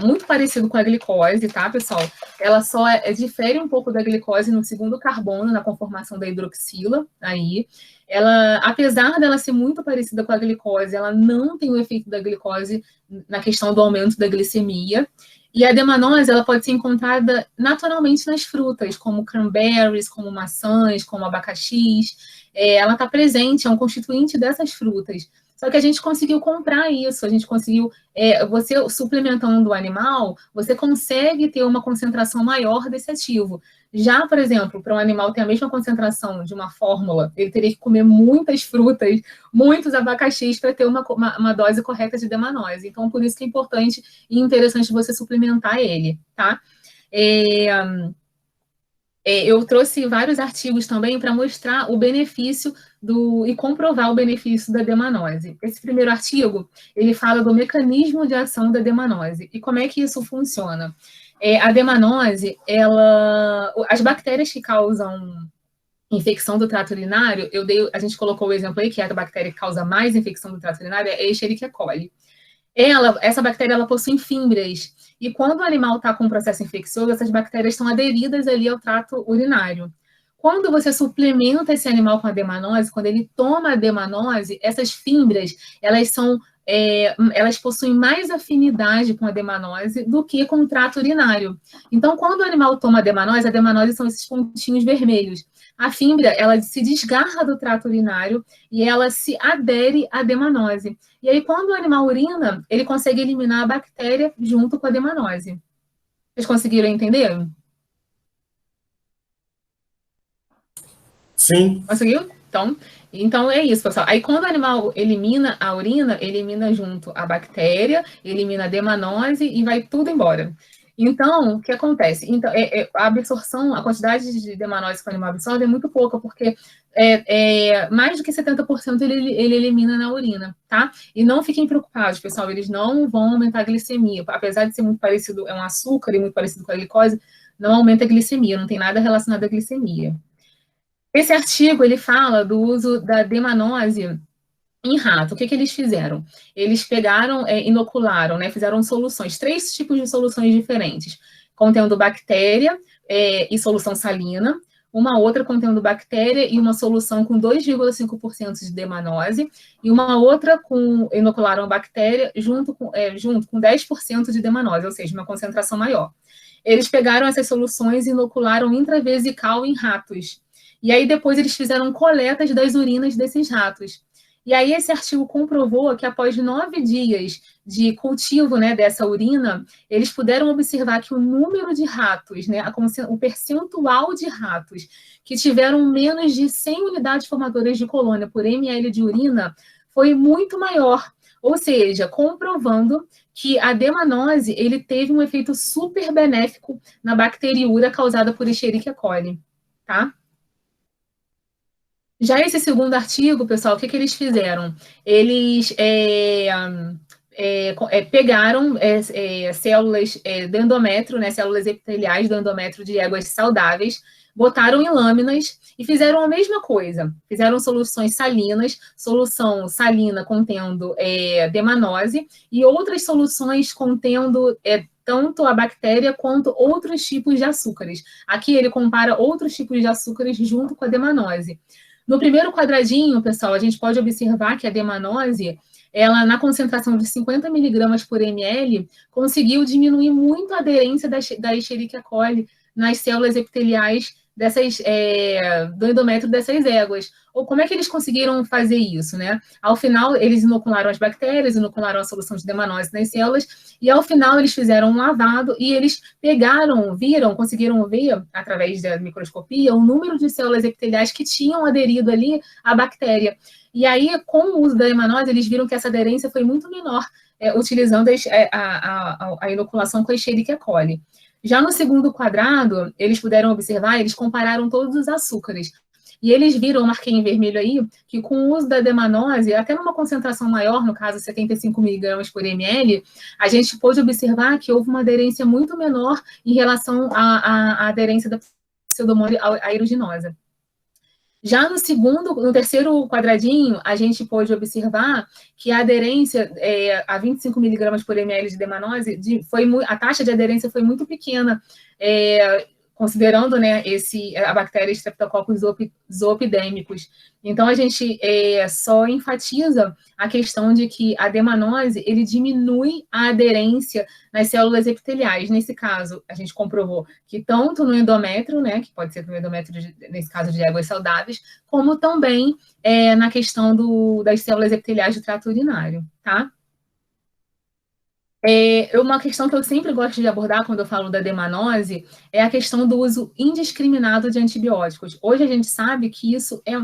muito parecido com a glicose, tá, pessoal? Ela só difere um pouco da glicose no segundo carbono, na conformação da hidroxila, aí. Ela, apesar dela ser muito parecida com a glicose, ela não tem o efeito da glicose na questão do aumento da glicemia. E a demanose, ela pode ser encontrada naturalmente nas frutas, como cranberries, como maçãs, como abacaxis. Ela está presente, é um constituinte dessas frutas. Só que a gente conseguiu comprar isso, a gente conseguiu, você suplementando o animal, você consegue ter uma concentração maior desse ativo. Já, por exemplo, para um animal ter a mesma concentração de uma fórmula, ele teria que comer muitas frutas, muitos abacaxis para ter uma dose correta de demanose. Então, por isso que é importante e interessante você suplementar ele, tá? Eu trouxe vários artigos também para mostrar o benefício e comprovar o benefício da demanose. Esse primeiro artigo, ele fala do mecanismo de ação da demanose e como é que isso funciona. A demanose, as bactérias que causam infecção do trato urinário, a gente colocou o exemplo aí, que a bactéria que causa mais infecção do trato urinário é a Escherichia coli. Essa bactéria, ela possui fímbrias, e quando o animal está com um processo infeccioso, essas bactérias estão aderidas ali ao trato urinário. Quando você suplementa esse animal com a demanose, quando ele toma a demanose, essas fímbrias, elas possuem mais afinidade com a demanose do que com o trato urinário. Então, quando o animal toma a demanose são esses pontinhos vermelhos. A fímbria, ela se desgarra do trato urinário e ela se adere à demanose. E aí, quando o animal urina, ele consegue eliminar a bactéria junto com a demanose. Vocês conseguiram entender? Sim. Conseguiu? Então é isso, pessoal. Aí, quando o animal elimina a urina, elimina junto a bactéria, elimina a demanose e vai tudo embora. Então, o que acontece? Então, a absorção, a quantidade de demanose que o animal absorve é muito pouca, porque mais do que 70% ele elimina na urina, tá? E não fiquem preocupados, pessoal, eles não vão aumentar a glicemia. Apesar de ser muito parecido, é um açúcar e muito parecido com a glicose, não aumenta a glicemia, não tem nada relacionado à glicemia. Esse artigo, ele fala do uso da demanose em rato. O que eles fizeram? Eles pegaram, inocularam, né, fizeram soluções, 3 tipos de soluções diferentes, contendo bactéria e solução salina, uma outra contendo bactéria e uma solução com 2,5% de demanose, e uma outra inocularam bactéria junto com 10% de demanose, ou seja, uma concentração maior. Eles pegaram essas soluções e inocularam intravesical em ratos. E aí depois eles fizeram coletas das urinas desses ratos. E aí esse artigo comprovou que após 9 dias de cultivo, né, dessa urina, eles puderam observar que o número de ratos, né, o percentual de ratos que tiveram menos de 100 unidades formadoras de colônia por ml de urina foi muito maior. Ou seja, comprovando que a demanose ele teve um efeito super benéfico na bacteriúria causada por Escherichia coli, tá? Já esse segundo artigo, pessoal, o que eles fizeram? Eles pegaram células do endométrio, né, células epiteliais do endométrio de éguas saudáveis, botaram em lâminas e fizeram a mesma coisa. Fizeram soluções salinas, solução salina contendo demanose e outras soluções contendo tanto a bactéria quanto outros tipos de açúcares. Aqui ele compara outros tipos de açúcares junto com a demanose. No primeiro quadradinho, pessoal, a gente pode observar que a demanose, ela, na concentração de 50 miligramas por ml, conseguiu diminuir muito a aderência da Escherichia coli nas células epiteliais do endométrio dessas éguas. Ou como é que eles conseguiram fazer isso, né? Ao final, eles inocularam as bactérias, inocularam a solução de demanose nas células, e ao final eles fizeram um lavado e eles conseguiram ver, através da microscopia, o número de células epiteliais que tinham aderido ali à bactéria. E aí, com o uso da demanose, eles viram que essa aderência foi muito menor, utilizando a inoculação com a Escherichia coli. Já no segundo quadrado, eles puderam observar, eles compararam todos os açúcares. E eles viram, eu marquei em vermelho aí, que com o uso da demanose, até numa concentração maior, no caso 75 miligramas por ml, a gente pôde observar que houve uma aderência muito menor em relação à aderência da Pseudomonas aeruginosa. Já no terceiro quadradinho, a gente pôde observar que a aderência a 25 miligramas por ml de demanose, a taxa de aderência foi muito pequena, considerando, né, a bactéria Streptococcus zoopidemicus. Então, a gente só enfatiza a questão de que a demanose, ele diminui a aderência nas células epiteliais. Nesse caso, a gente comprovou que tanto no endométrio, né, que pode ser no endométrio, nesse caso, de éguas saudáveis, como também na questão das células epiteliais do trato urinário, tá? Uma questão que eu sempre gosto de abordar quando eu falo da demanose é a questão do uso indiscriminado de antibióticos. Hoje a gente sabe que isso é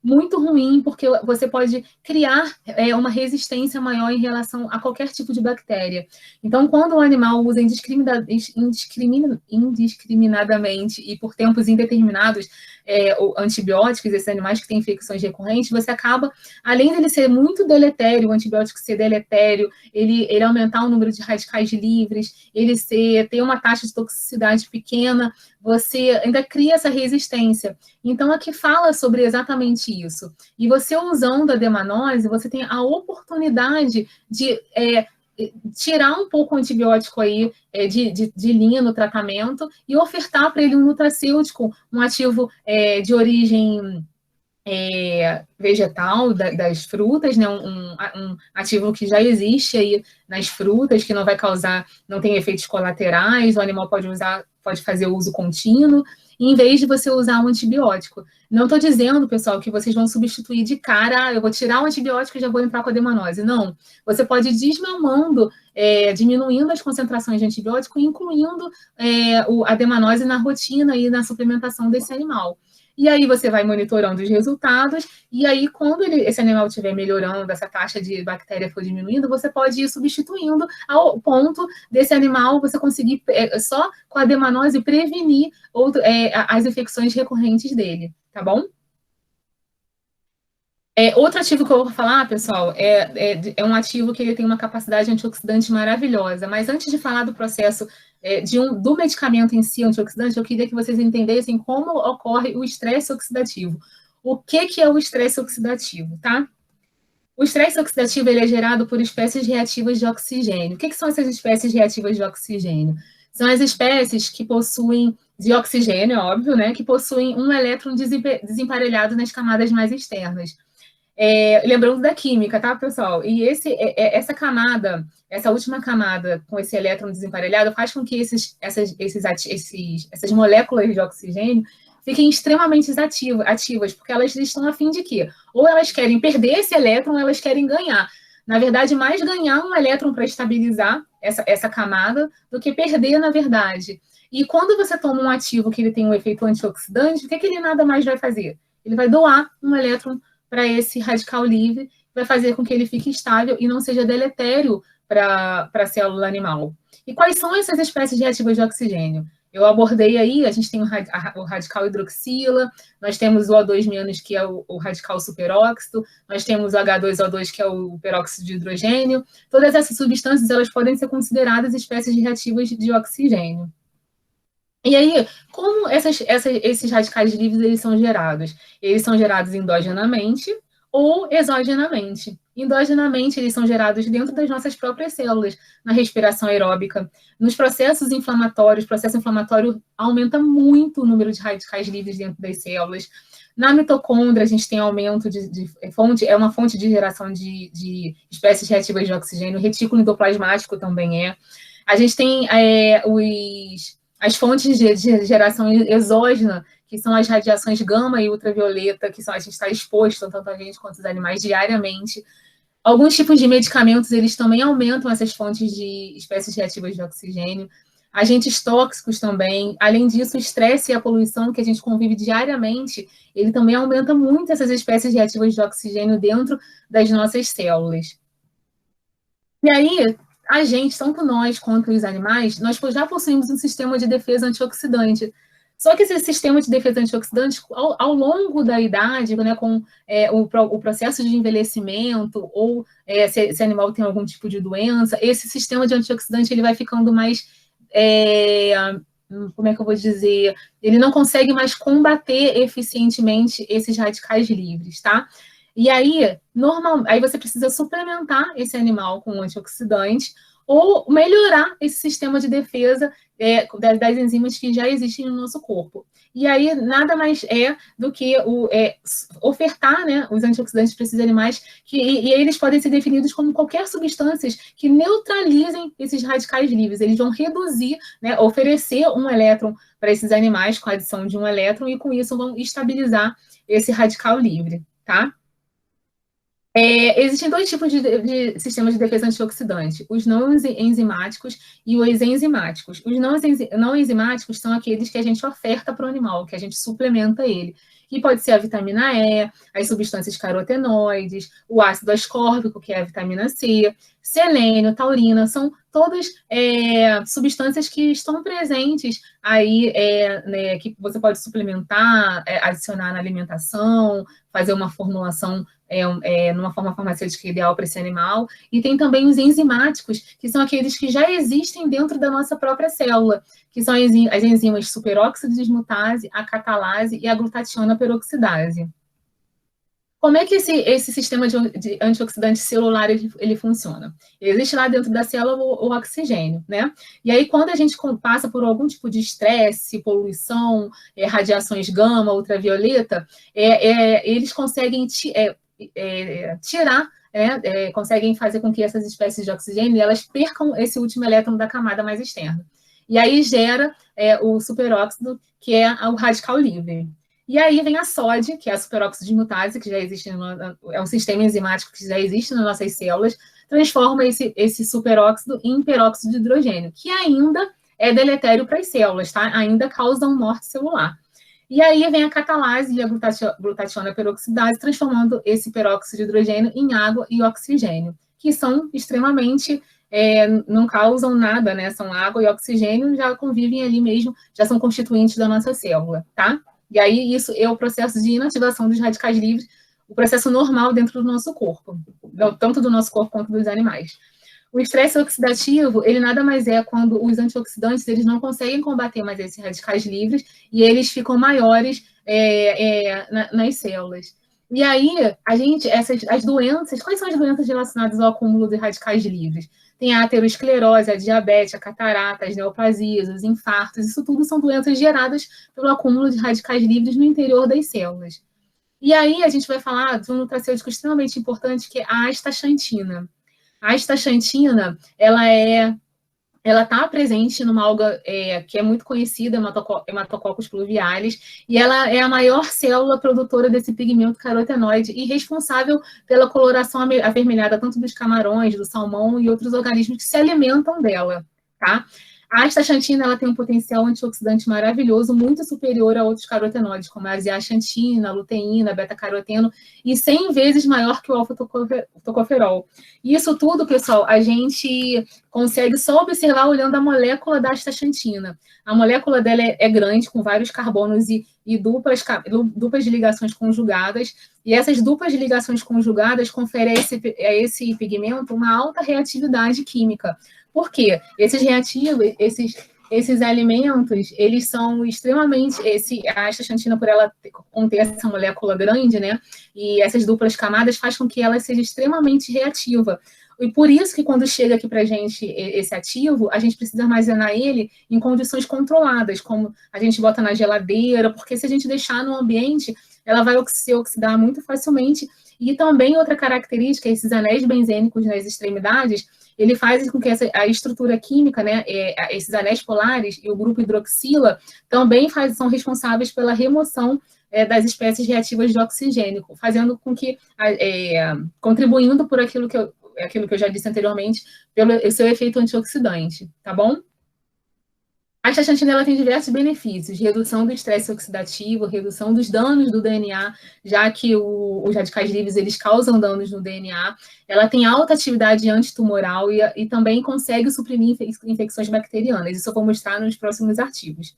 muito ruim, porque você pode criar uma resistência maior em relação a qualquer tipo de bactéria. Então, quando o animal usa indiscriminadamente e por tempos indeterminados antibióticos, esses animais que têm infecções recorrentes, você acaba, além dele ser muito deletério, o antibiótico ser deletério, ele aumentar o número de radicais livres, ele ter uma taxa de toxicidade pequena, você ainda cria essa resistência. Então, aqui fala sobre exatamente isso. E você usando a demanose, você tem a oportunidade de tirar um pouco o antibiótico aí de linha no tratamento e ofertar para ele um nutracêutico, um ativo de origem vegetal, das frutas, né? Um ativo que já existe aí nas frutas, que não vai causar, não tem efeitos colaterais, o animal pode fazer uso contínuo, em vez de você usar um antibiótico. Não estou dizendo, pessoal, que vocês vão substituir de cara, eu vou tirar o antibiótico e já vou entrar com a demanose. Não. Você pode ir desmamando, diminuindo as concentrações de antibiótico e incluindo a demanose na rotina e na suplementação desse animal. E aí você vai monitorando os resultados, e aí quando esse animal estiver melhorando, essa taxa de bactéria for diminuindo, você pode ir substituindo ao ponto desse animal você conseguir, só com a demanose, prevenir as infecções recorrentes dele, tá bom? Outro ativo que eu vou falar, pessoal, é um ativo que ele tem uma capacidade antioxidante maravilhosa, mas antes de falar do processo do medicamento em si, antioxidante, eu queria que vocês entendessem como ocorre o estresse oxidativo. O que é o estresse oxidativo, tá? O estresse oxidativo ele é gerado por espécies reativas de oxigênio. O que são essas espécies reativas de oxigênio? São as espécies que possuem, de oxigênio, óbvio, né? Que possuem um elétron desemparelhado nas camadas mais externas. Lembrando da química, tá, pessoal? E essa camada, essa última camada com esse elétron desemparelhado faz com que essas moléculas de oxigênio fiquem extremamente ativas, porque elas estão a fim de quê? Ou elas querem perder esse elétron, ou elas querem ganhar. Na verdade, mais ganhar um elétron para estabilizar essa camada do que perder, na verdade. E quando você toma um ativo que ele tem um efeito antioxidante, o que ele nada mais vai fazer? Ele vai doar um elétron para esse radical livre, vai fazer com que ele fique estável e não seja deletério para a célula animal. E quais são essas espécies reativas de oxigênio? Eu abordei aí, a gente tem o radical hidroxila, nós temos o O2-, que é o radical superóxido, nós temos o H2O2, que é o peróxido de hidrogênio. Todas essas substâncias, elas podem ser consideradas espécies reativas de oxigênio. E aí, como esses radicais livres eles são gerados? Eles são gerados endogenamente ou exogenamente. Endogenamente, eles são gerados dentro das nossas próprias células, na respiração aeróbica. Nos processos inflamatórios, o processo inflamatório aumenta muito o número de radicais livres dentro das células. Na mitocôndria, a gente tem aumento é uma fonte de geração de espécies reativas de oxigênio, o retículo endoplasmático também é. A gente tem as fontes de geração exógena, que são as radiações gama e ultravioleta, que a gente está exposto, tanto a gente quanto os animais, diariamente. Alguns tipos de medicamentos, eles também aumentam essas fontes de espécies reativas de oxigênio. Agentes tóxicos também. Além disso, o estresse e a poluição que a gente convive diariamente, ele também aumenta muito essas espécies reativas de oxigênio dentro das nossas células. E aí, a gente, tanto nós quanto os animais, nós já possuímos um sistema de defesa antioxidante. Só que esse sistema de defesa antioxidante, ao longo da idade, né, com o processo de envelhecimento, ou se esse animal tem algum tipo de doença, esse sistema de antioxidante ele vai ficando mais, como é que eu vou dizer? Ele não consegue mais combater eficientemente esses radicais livres, tá? E aí, aí você precisa suplementar esse animal com antioxidante, ou melhorar esse sistema de defesa das enzimas que já existem no nosso corpo. E aí, nada mais do que ofertar, né, os antioxidantes para esses animais, e eles podem ser definidos como qualquer substâncias que neutralizem esses radicais livres. Eles vão reduzir, né, oferecer um elétron para esses animais com a adição de um elétron, e com isso vão estabilizar esse radical livre, tá? Existem dois tipos de sistemas de defesa antioxidante, os não enzimáticos e os enzimáticos. Os não enzimáticos são aqueles que a gente oferta para o animal, que a gente suplementa ele. E pode ser a vitamina E, as substâncias carotenoides, o ácido ascórbico, que é a vitamina C, selênio, taurina, são todas substâncias que estão presentes aí, né, que você pode suplementar, adicionar na alimentação, fazer uma formulação numa forma farmacêutica ideal para esse animal. E tem também os enzimáticos, que são aqueles que já existem dentro da nossa própria célula, que são as enzimas superóxido dismutase, a catalase e a glutationa peroxidase. Como é que esse sistema de antioxidante celular ele funciona? Existe lá dentro da célula o oxigênio, né? E aí, quando a gente passa por algum tipo de estresse, poluição, radiações gama, ultravioleta, eles conseguem tirar, conseguem fazer com que essas espécies de oxigênio elas percam esse último elétron da camada mais externa. E aí gera o superóxido, que é o radical livre. E aí vem a SOD, que é a superóxido dismutase, que já existe, é um sistema enzimático que já existe nas nossas células, transforma esse superóxido em peróxido de hidrogênio, que ainda é deletério para as células, tá? Ainda causa morte celular. E aí vem a catalase e a glutationa peroxidase, transformando esse peróxido de hidrogênio em água e oxigênio, que são extremamente, não causam nada, né? São água e oxigênio, já convivem ali mesmo, já são constituintes da nossa célula, tá? E aí isso é o processo de inativação dos radicais livres, o processo normal dentro do nosso corpo, tanto do nosso corpo quanto dos animais. O estresse oxidativo, ele nada mais é quando os antioxidantes eles não conseguem combater mais esses radicais livres e eles ficam maiores nas células. E aí, as doenças, quais são as doenças relacionadas ao acúmulo de radicais livres? Tem a aterosclerose, a diabetes, a catarata, as neoplasias, os infartos, isso tudo são doenças geradas pelo acúmulo de radicais livres no interior das células. E aí a gente vai falar de um nutracêutico extremamente importante, que é a astaxantina. A astaxantina, ela está presente numa alga que é muito conhecida, Hematococcus pluvialis, e ela é a maior célula produtora desse pigmento carotenoide e responsável pela coloração avermelhada tanto dos camarões, do salmão e outros organismos que se alimentam dela, tá? A astaxantina ela tem um potencial antioxidante maravilhoso, muito superior a outros carotenoides, como a zeaxantina, a luteína, beta-caroteno, e 100 vezes maior que o alfa-tocoferol. Isso tudo, pessoal, a gente consegue só observar olhando a molécula da astaxantina. A molécula dela é grande, com vários carbonos e duplas de ligações conjugadas, e essas duplas de ligações conjugadas conferem a esse pigmento uma alta reatividade química. Por quê? Esses reativos, esses alimentos, eles são extremamente... A astaxantina, por ela conter essa molécula grande, né? E essas duplas camadas faz com que ela seja extremamente reativa. E por isso que quando chega aqui para a gente esse ativo, a gente precisa armazenar ele em condições controladas, como a gente bota na geladeira, porque se a gente deixar no ambiente, ela vai se oxidar muito facilmente. E também outra característica, esses anéis benzênicos nas extremidades, ele faz com que a estrutura química, né, esses anéis polares e o grupo hidroxila também são responsáveis pela remoção das espécies reativas de oxigênio, fazendo com que, contribuindo por aquilo que eu já disse anteriormente, pelo seu efeito antioxidante, tá bom? A astaxantina tem diversos benefícios, redução do estresse oxidativo, redução dos danos do DNA, já que os radicais livres eles causam danos no DNA. Ela tem alta atividade antitumoral e também consegue suprimir infecções bacterianas. Isso eu vou mostrar nos próximos artigos.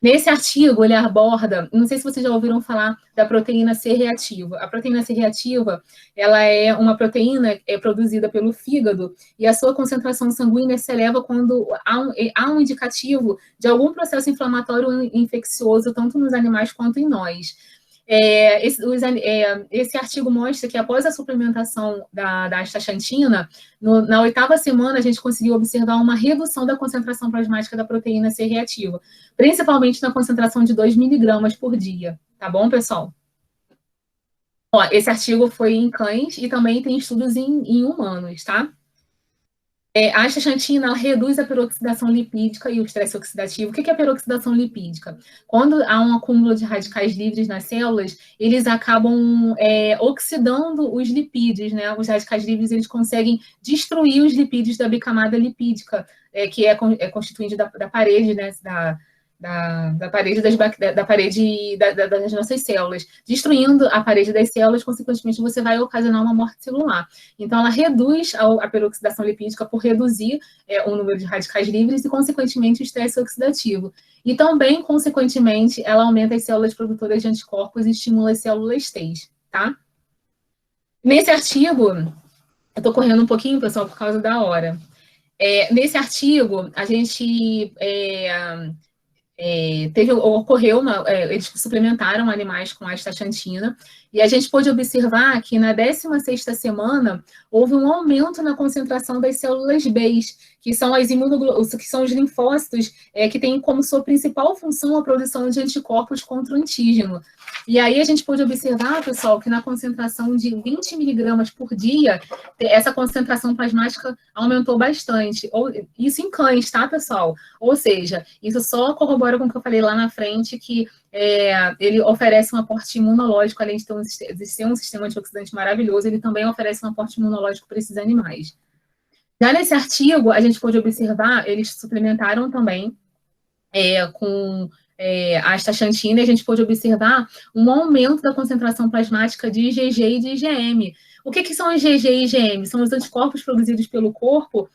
Nesse artigo, ele aborda, não sei se vocês já ouviram falar da proteína C reativa. A proteína C reativa, ela é uma proteína produzida pelo fígado e a sua concentração sanguínea se eleva quando há um indicativo de algum processo inflamatório infeccioso, tanto nos animais quanto em nós. Esse artigo mostra que após a suplementação da astaxantina, na 8ª semana, a gente conseguiu observar uma redução da concentração plasmática da proteína C reativa, principalmente na concentração de 2 miligramas por dia. Tá bom, pessoal? Ó, esse artigo foi em cães e também tem estudos em humanos, tá? A astaxantina reduz a peroxidação lipídica e o estresse oxidativo. O que é a peroxidação lipídica? Quando há um acúmulo de radicais livres nas células, eles acabam oxidando os lipídios, né? Os radicais livres, eles conseguem destruir os lipídios da bicamada lipídica, que é constituinte da parede, né? Da parede das nossas células. Destruindo a parede das células, consequentemente, você vai ocasionar uma morte celular. Então, ela reduz a peroxidação lipídica por reduzir o número de radicais livres e, consequentemente, o estresse oxidativo. E também, consequentemente, ela aumenta as células produtoras de anticorpos e estimula as células T, tá? Nesse artigo, eu estou correndo um pouquinho, pessoal, por causa da hora. Nesse artigo, a gente... eles suplementaram animais com astaxantina e a gente pôde observar que na 16ª semana houve um aumento na concentração das células B, que são que são os linfócitos que têm como sua principal função a produção de anticorpos contra o antígeno. E aí a gente pôde observar, pessoal, que na concentração de 20 miligramas por dia, essa concentração plasmática aumentou bastante. Isso em cães, tá, pessoal? Ou seja, isso só corrobora com o que eu falei lá na frente, que ele oferece um aporte imunológico, além de ser um sistema antioxidante maravilhoso, ele também oferece um aporte imunológico para esses animais. Já nesse artigo, a gente pôde observar, eles suplementaram também com a astaxantina, e a gente pôde observar um aumento da concentração plasmática de IgG e de IgM. O que são IgG e IgM? São os anticorpos produzidos pelo corpo,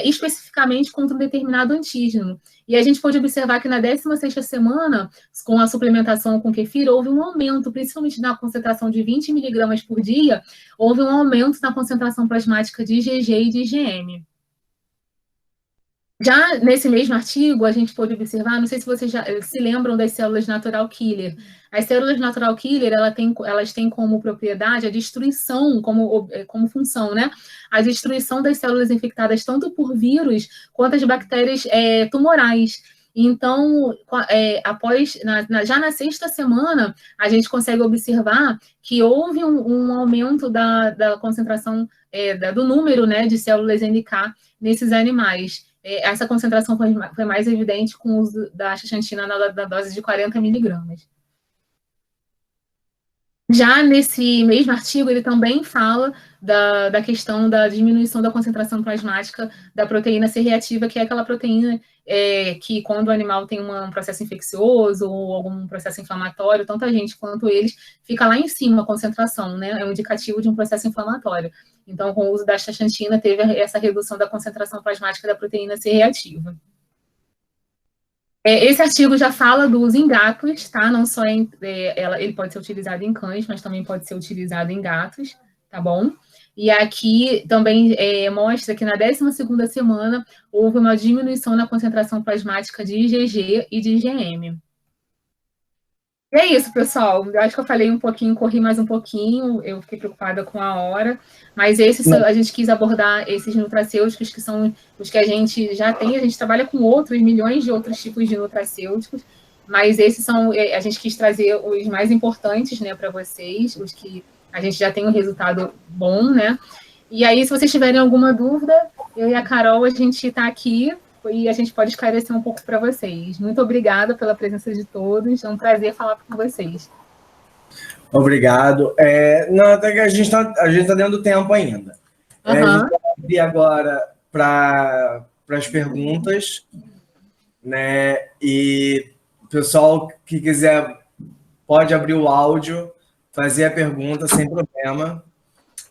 especificamente contra um determinado antígeno. E a gente pôde observar que na 16ª semana, com a suplementação com kefir, houve um aumento, principalmente na concentração de 20 miligramas por dia, houve um aumento na concentração plasmática de IgG e de IgM. Já nesse mesmo artigo, a gente pôde observar, não sei se vocês já se lembram das células natural killer. As células natural killer, elas têm como propriedade a destruição, como função, né? A destruição das células infectadas tanto por vírus quanto as bactérias tumorais. Então, já na 6ª semana, a gente consegue observar que houve um aumento da concentração, do número, né, de células NK nesses animais. Essa concentração foi mais evidente com o uso da astaxantina da dose de 40 miligramas. Já nesse mesmo artigo, ele também fala da questão da diminuição da concentração plasmática da proteína C reativa, que é aquela proteína que, quando o animal tem um processo infeccioso ou algum processo inflamatório, tanto a gente quanto eles, fica lá em cima a concentração, né? É um indicativo de um processo inflamatório. Então, com o uso da astaxantina, teve essa redução da concentração plasmática da proteína C reativa. Esse artigo já fala do uso em gatos, tá? Não só ele pode ser utilizado em cães, mas também pode ser utilizado em gatos, tá bom? E aqui também mostra que na 12ª semana houve uma diminuição na concentração plasmática de IgG e de IgM. E é isso, pessoal. Eu acho que eu falei um pouquinho, corri mais um pouquinho, eu fiquei preocupada com a hora, mas a gente quis abordar esses nutracêuticos, que são os que a gente já tem, a gente trabalha com milhões de outros tipos de nutracêuticos, mas a gente quis trazer os mais importantes, né, para vocês, os que a gente já tem um resultado bom, né? E aí, se vocês tiverem alguma dúvida, eu e a Carol, a gente está aqui, e a gente pode esclarecer um pouco para vocês. Muito obrigada pela presença de todos, é um prazer falar com vocês. Obrigado. Não, até que a gente tá dentro do tempo ainda. A gente vai abrir agora para as perguntas, né? E o pessoal que quiser pode abrir o áudio, fazer a pergunta sem problema,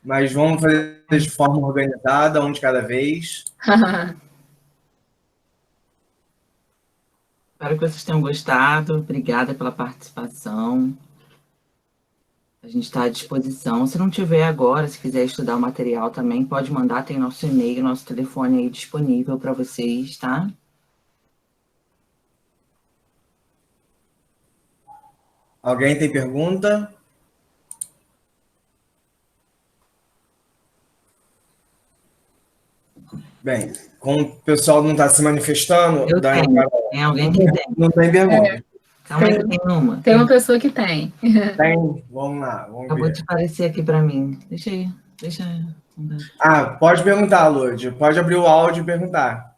mas vamos fazer de forma organizada, um de cada vez. Espero que vocês tenham gostado. Obrigada pela participação. A gente está à disposição. Se não tiver agora, se quiser estudar o material também, pode mandar. Tem nosso e-mail, nosso telefone aí disponível para vocês, tá? Alguém tem pergunta? Bem, como o pessoal não está se manifestando, Eu tenho. Tem alguém que tem. Não tem pergunta. Calma aí que tem uma. Tem uma pessoa que tem. Tem? Vamos lá, vamos Acabou ver. de aparecer aqui para mim. Deixa aí. Pode perguntar, Lud. Pode abrir o áudio e perguntar.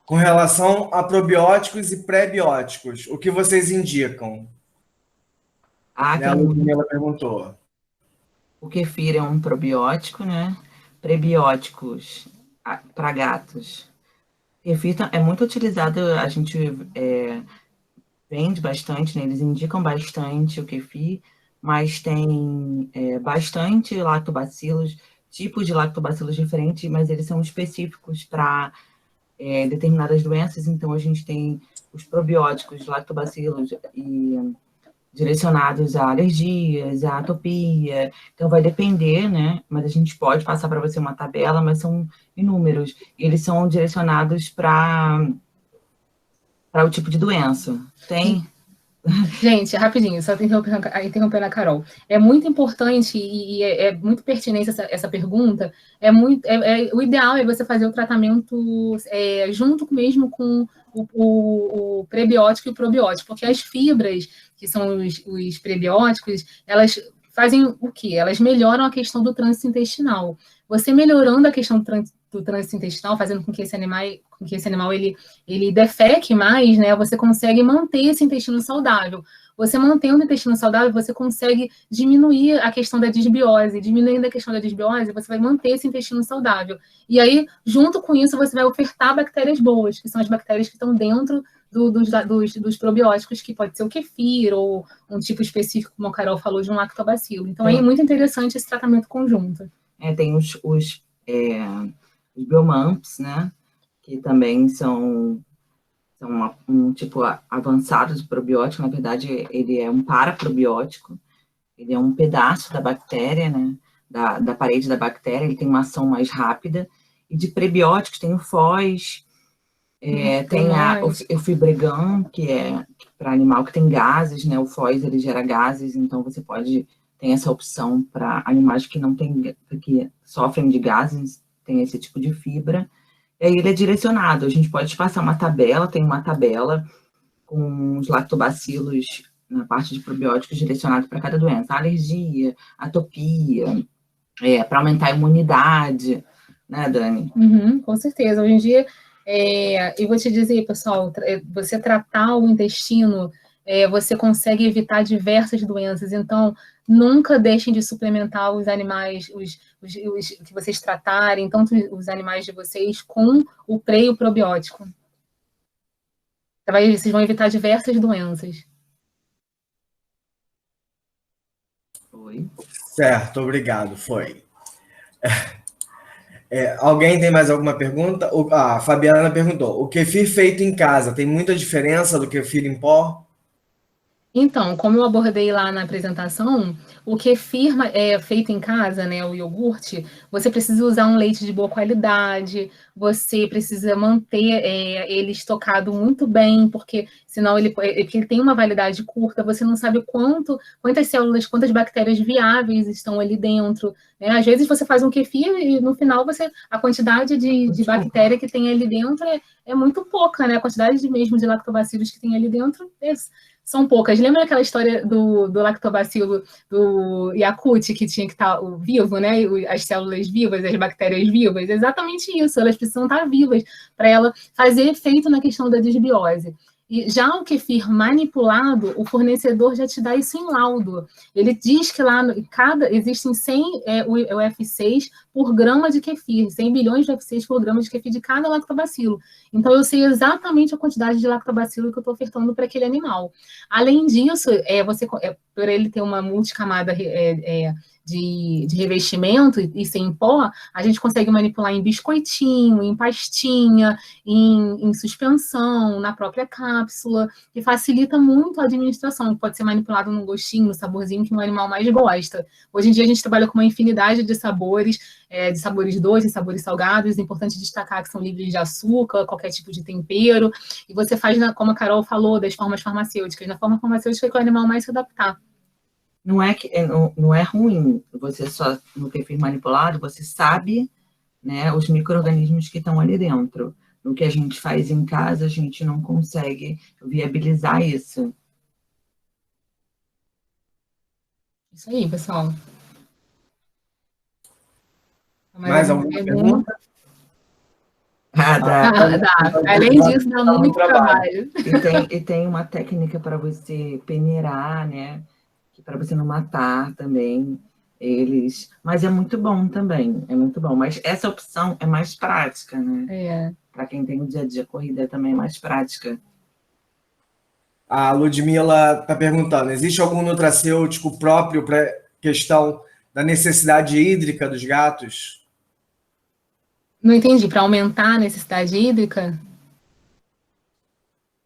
Com relação a probióticos e pré-bióticos, o que vocês indicam? A Ludmila perguntou. O kefir é um probiótico, né? Prebióticos para gatos. O kefir é muito utilizado, a gente vende bastante, né? Eles indicam bastante o kefir, mas tem bastante lactobacilos, tipos de lactobacilos diferentes, mas eles são específicos para determinadas doenças. Então, a gente tem os probióticos, lactobacilos direcionados a alergias, a atopia. Então, vai depender, né? Mas a gente pode passar para você uma tabela, mas são inúmeros. Eles são direcionados para o tipo de doença. Tem... Gente, rapidinho, só interrompendo a Carol. É muito importante e é muito pertinente essa pergunta. O ideal é você fazer o tratamento junto mesmo com o prebiótico e o probiótico, porque as fibras, que são os prebióticos, elas fazem o quê? Elas melhoram a questão do trânsito intestinal. Você melhorando a questão do trânsito intestinal, fazendo com que esse animal ele defeque mais, né? Você consegue manter esse intestino saudável. Você mantendo o intestino saudável, você consegue diminuir a questão da disbiose. Diminuindo a questão da disbiose, você vai manter esse intestino saudável. E aí, junto com isso, você vai ofertar bactérias boas, que são as bactérias que estão dentro dos probióticos, que pode ser o kefir ou um tipo específico, como a Carol falou, de um lactobacilo. Então, é muito interessante esse tratamento conjunto. Tem os biomamps, né? Que também são um tipo avançado de probiótico. Na verdade, ele é um paraprobiótico. Ele é um pedaço da bactéria, né? Da parede da bactéria. Ele tem uma ação mais rápida. E de prebióticos tem o FOS, tem o Fibregan, que é para animal que tem gases, né? O FOS, ele gera gases, então você tem essa opção para animais que que sofrem de gases, tem esse tipo de fibra. E aí ele é direcionado. A gente pode passar uma tabela, tem uma tabela com os lactobacilos na parte de probióticos direcionados para cada doença. Alergia, atopia, para aumentar a imunidade, né, Dani? Com certeza. Hoje em dia, eu vou te dizer, pessoal, você tratar o intestino, você consegue evitar diversas doenças. Então, nunca deixem de suplementar os animais, os que vocês tratarem, tanto os animais de vocês, com o pré e o probiótico. Vocês vão evitar diversas doenças. Foi. Certo, obrigado, foi. Alguém tem mais alguma pergunta? A Fabiana perguntou, o kefir feito em casa tem muita diferença do kefir em pó? Então, como eu abordei lá na apresentação, o kefir feito em casa, né, o iogurte, você precisa usar um leite de boa qualidade, você precisa manter ele estocado muito bem, porque senão ele tem uma validade curta, você não sabe quantas células, quantas bactérias viáveis estão ali dentro, né? Às vezes você faz um kefir e no final a quantidade de bactéria que tem ali dentro é muito pouca, né? A quantidade mesmo de lactobacilos que tem ali dentro são poucas. Lembra aquela história do lactobacilo do Yakult, que tinha que estar vivo, né? As células vivas, as bactérias vivas? Exatamente isso, elas precisam estar vivas para ela fazer efeito na questão da disbiose. E já o kefir manipulado, o fornecedor já te dá isso em laudo. Ele diz que lá existem 100 UF6 por grama de kefir, 100 bilhões de UF6 por grama de kefir de cada lactobacilo. Então, eu sei exatamente a quantidade de lactobacilo que eu estou ofertando para aquele animal. Além disso, por ele ter uma multicamada de revestimento e sem pó, a gente consegue manipular em biscoitinho, em pastinha, em suspensão, na própria cápsula, que facilita muito a administração, pode ser manipulado no gostinho, no saborzinho que o animal mais gosta. Hoje em dia a gente trabalha com uma infinidade de sabores doces, sabores salgados, é importante destacar que são livres de açúcar, qualquer tipo de tempero, e você faz, como a Carol falou, das formas farmacêuticas, na forma farmacêutica que o animal mais se adaptar. Não é ruim você só no kefir manipulado, você sabe, né, os micro-organismos que estão ali dentro. No que a gente faz em casa, a gente não consegue viabilizar isso. Isso aí, pessoal. Mais alguma pergunta? Dá. Além disso, dá muito trabalho. E tem uma técnica para você peneirar, né? Para você não matar também eles. Mas é muito bom também, é muito bom. Mas essa opção é mais prática, né? Para quem tem o dia a dia corrida, também é mais prática. A Ludmila está perguntando, existe algum nutracêutico próprio para questão da necessidade hídrica dos gatos? Não entendi, para aumentar a necessidade hídrica?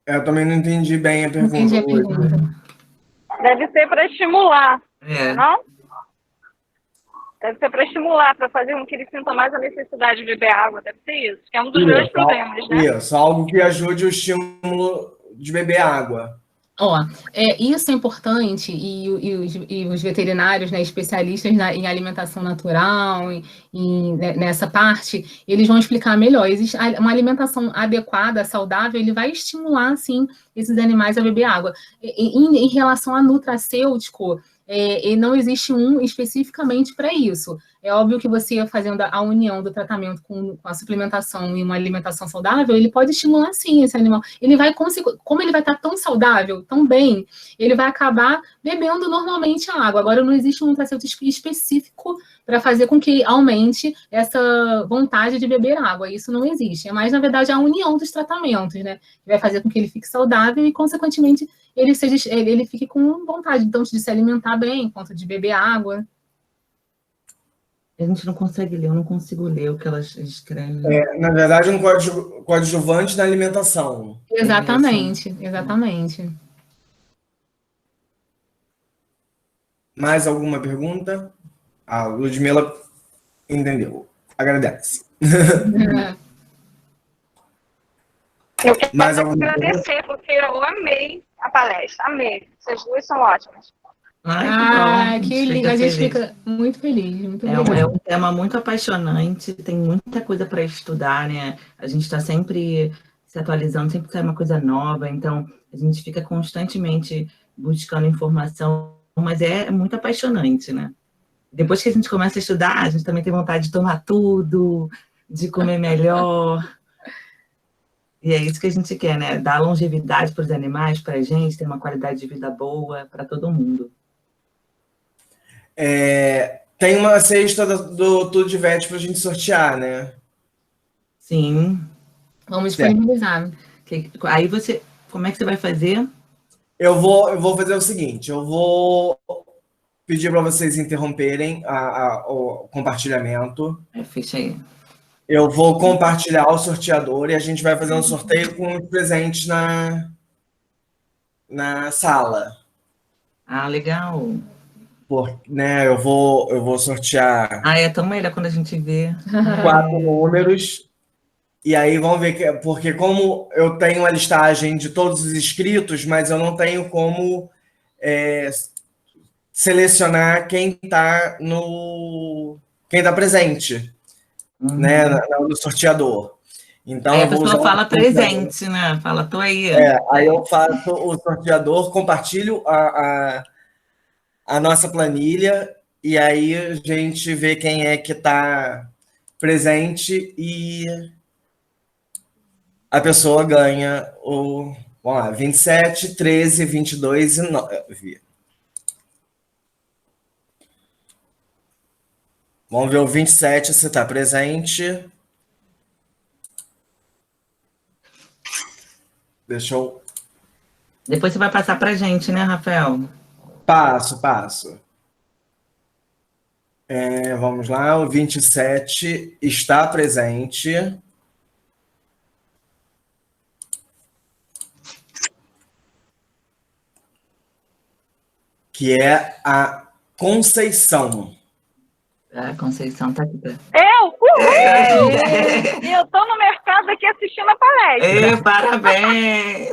Eu também não entendi bem a pergunta. Entendi a pergunta. Deve ser para estimular, não? Deve ser para estimular, para fazer com que ele sinta mais a necessidade de beber água, deve ser isso, que é um dos grandes problemas, né? Isso, algo que ajude o estímulo de beber água. Isso é importante e os veterinários, né, especialistas em alimentação natural, nessa parte, eles vão explicar melhor. Existe uma alimentação adequada, saudável, ele vai estimular, sim, esses animais a beber água. Em relação a nutracêutico, não existe um especificamente para isso. É óbvio que você fazendo a união do tratamento com a suplementação e uma alimentação saudável, ele pode estimular sim esse animal. Ele vai como ele vai estar tão saudável, tão bem, ele vai acabar bebendo normalmente a água. Agora não existe um nutracêutico específico para fazer com que aumente essa vontade de beber água. Isso não existe. É mais, na verdade, a união dos tratamentos, né? Que vai fazer com que ele fique saudável e, consequentemente, ele fique com vontade, tanto de se alimentar bem, quanto de beber água. A gente não consegue ler, eu não consigo ler o que elas escrevem. Na verdade, um coadjuvante na alimentação. Exatamente. Mais alguma pergunta? A Ludmila entendeu. Agradece. Eu quero agradecer, porque eu amei a palestra, amei. Vocês duas são ótimas. Que lindo, a gente fica muito feliz. Muito é um tema muito apaixonante, tem muita coisa para estudar, né? A gente está sempre se atualizando, sempre sai uma coisa nova, então a gente fica constantemente buscando informação, mas é muito apaixonante, né? Depois que a gente começa a estudar, a gente também tem vontade de tomar tudo, de comer melhor. E é isso que a gente quer, né? Dar longevidade para os animais, para a gente, ter uma qualidade de vida boa para todo mundo. Tem uma cesta do Tudo de Vet para a gente sortear, né? Sim. Vamos disponibilizar. Aí como é que você vai fazer? Eu vou fazer o seguinte, eu vou pedir para vocês interromperem o compartilhamento. Fecha aí. Eu vou compartilhar o sorteador e a gente vai fazer um sorteio com os presentes na sala. Legal. Né, eu vou sortear. É tão melhor quando a gente vê. 4 números. E aí vamos ver, porque como eu tenho a listagem de todos os inscritos, mas eu não tenho como selecionar quem está presente, né, no sorteador. Então aí a pessoa fala presente, né? Fala, tô aí. Aí eu faço o sorteador, compartilho a nossa planilha e aí a gente vê quem é que está presente e a pessoa ganha vamos lá, 27, 13, 22 e 9. Vamos ver o 27 se está presente. Deixa eu... Depois você vai passar para a gente, né, Rafael? Passo. Vamos lá, o 27 está presente. Que é a Conceição. A Conceição tá aqui. Eu? Uhul! E eu tô no mercado aqui assistindo a palestra. Parabéns!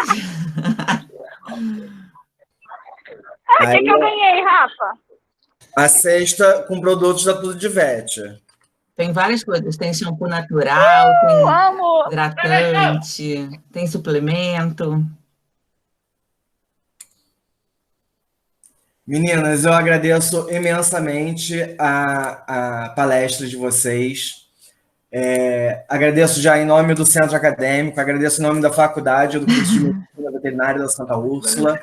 O que eu ganhei, Rafa? A cesta com produtos da Tudo de Vete. Tem várias coisas. Tem shampoo natural, tem amo. hidratante, tem suplemento. Meninas, eu agradeço imensamente a palestra de vocês. Agradeço já em nome do Centro Acadêmico, agradeço em nome da faculdade do curso de Medicina Veterinária da Santa Úrsula.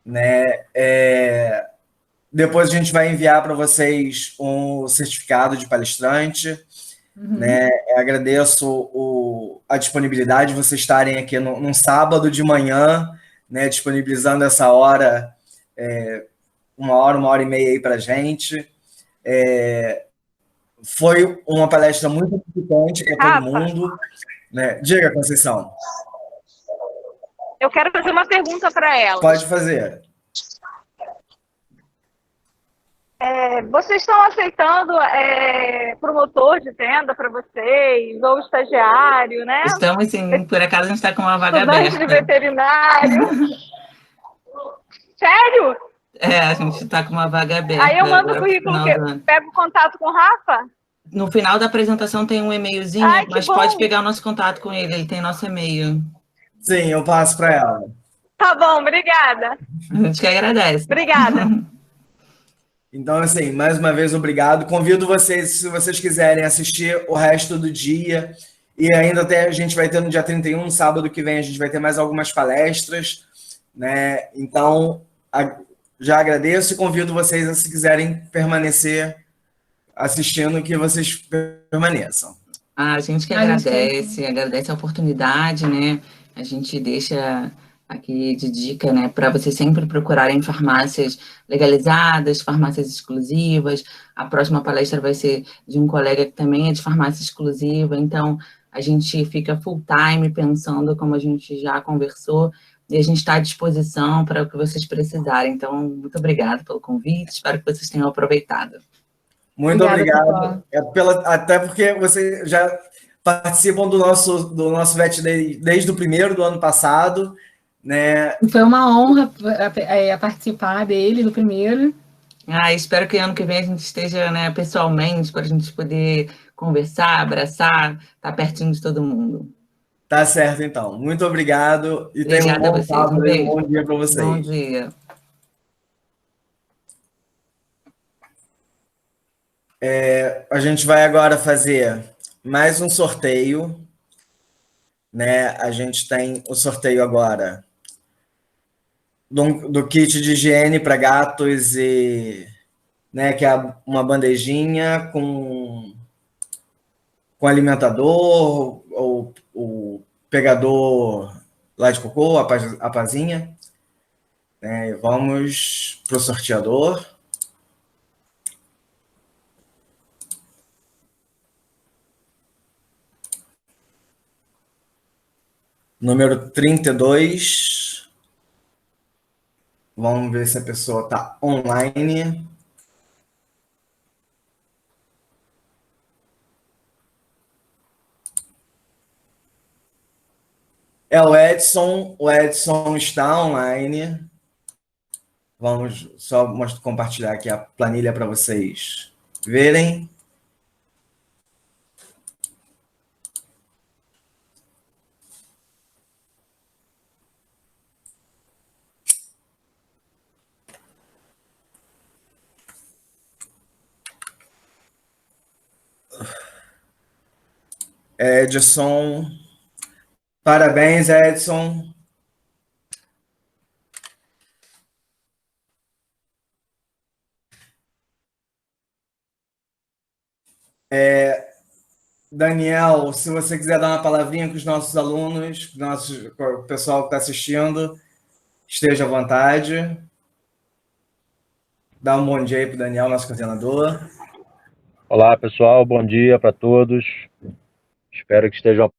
Né? Depois a gente vai enviar para vocês um certificado de palestrante. Né? Agradeço a disponibilidade de vocês estarem aqui num sábado de manhã, né? Disponibilizando essa hora, 1 hora e meia aí para a gente. Foi uma palestra muito importante para todo mundo. Né? Diga, Conceição. Eu quero fazer uma pergunta para ela. Pode fazer. Vocês estão aceitando promotor de tenda para vocês, ou estagiário, né? Estamos, sim. Por acaso a gente está com uma vaga Estudante aberta. de veterinário. Sério? A gente está com uma vaga aberta. Aí eu mando o currículo, pego contato com o Rafa? No final da apresentação tem um e-mailzinho, mas pode pegar o nosso contato com ele, ele tem nosso e-mail. Sim, eu passo para ela. Tá bom, obrigada. A gente que agradece. Obrigada. Então, assim, mais uma vez, obrigado. Convido vocês, se vocês quiserem assistir o resto do dia, e ainda até a gente vai ter no dia 31, sábado que vem, a gente vai ter mais algumas palestras, né? Então, já agradeço e convido vocês, se quiserem permanecer assistindo, que vocês permaneçam. A gente que agradece a oportunidade, né? A gente deixa aqui de dica, né, para vocês sempre procurarem farmácias legalizadas, farmácias exclusivas. A próxima palestra vai ser de um colega que também é de farmácia exclusiva, então a gente fica full time pensando, como a gente já conversou, e a gente está à disposição para o que vocês precisarem. Então, muito obrigada pelo convite, espero que vocês tenham aproveitado. Muito obrigado. Até porque vocês já participam do nosso VET desde o primeiro do ano passado, né? Foi uma honra participar dele, do primeiro. Espero que ano que vem a gente esteja, né, pessoalmente, para a gente poder conversar, abraçar, estar pertinho de todo mundo. Tá certo, então. Muito obrigado. E tenham um bom sábado e um bom dia para vocês. Bom dia. A gente vai agora fazer mais um sorteio, né? A gente tem o sorteio agora do kit de higiene para gatos, né, que é uma bandejinha com alimentador, ou o pegador lá de cocô, a pazinha. Né? Vamos para o sorteador. Número 32. Vamos ver se a pessoa está online. É o Edson. O Edson está online. Vamos só compartilhar aqui a planilha para vocês verem. Edson. Parabéns, Edson. Daniel, se você quiser dar uma palavrinha com os nossos alunos, o pessoal que está assistindo, esteja à vontade. Dá um bom dia aí para o Daniel, nosso coordenador. Olá, pessoal, bom dia para todos. Espero que estejam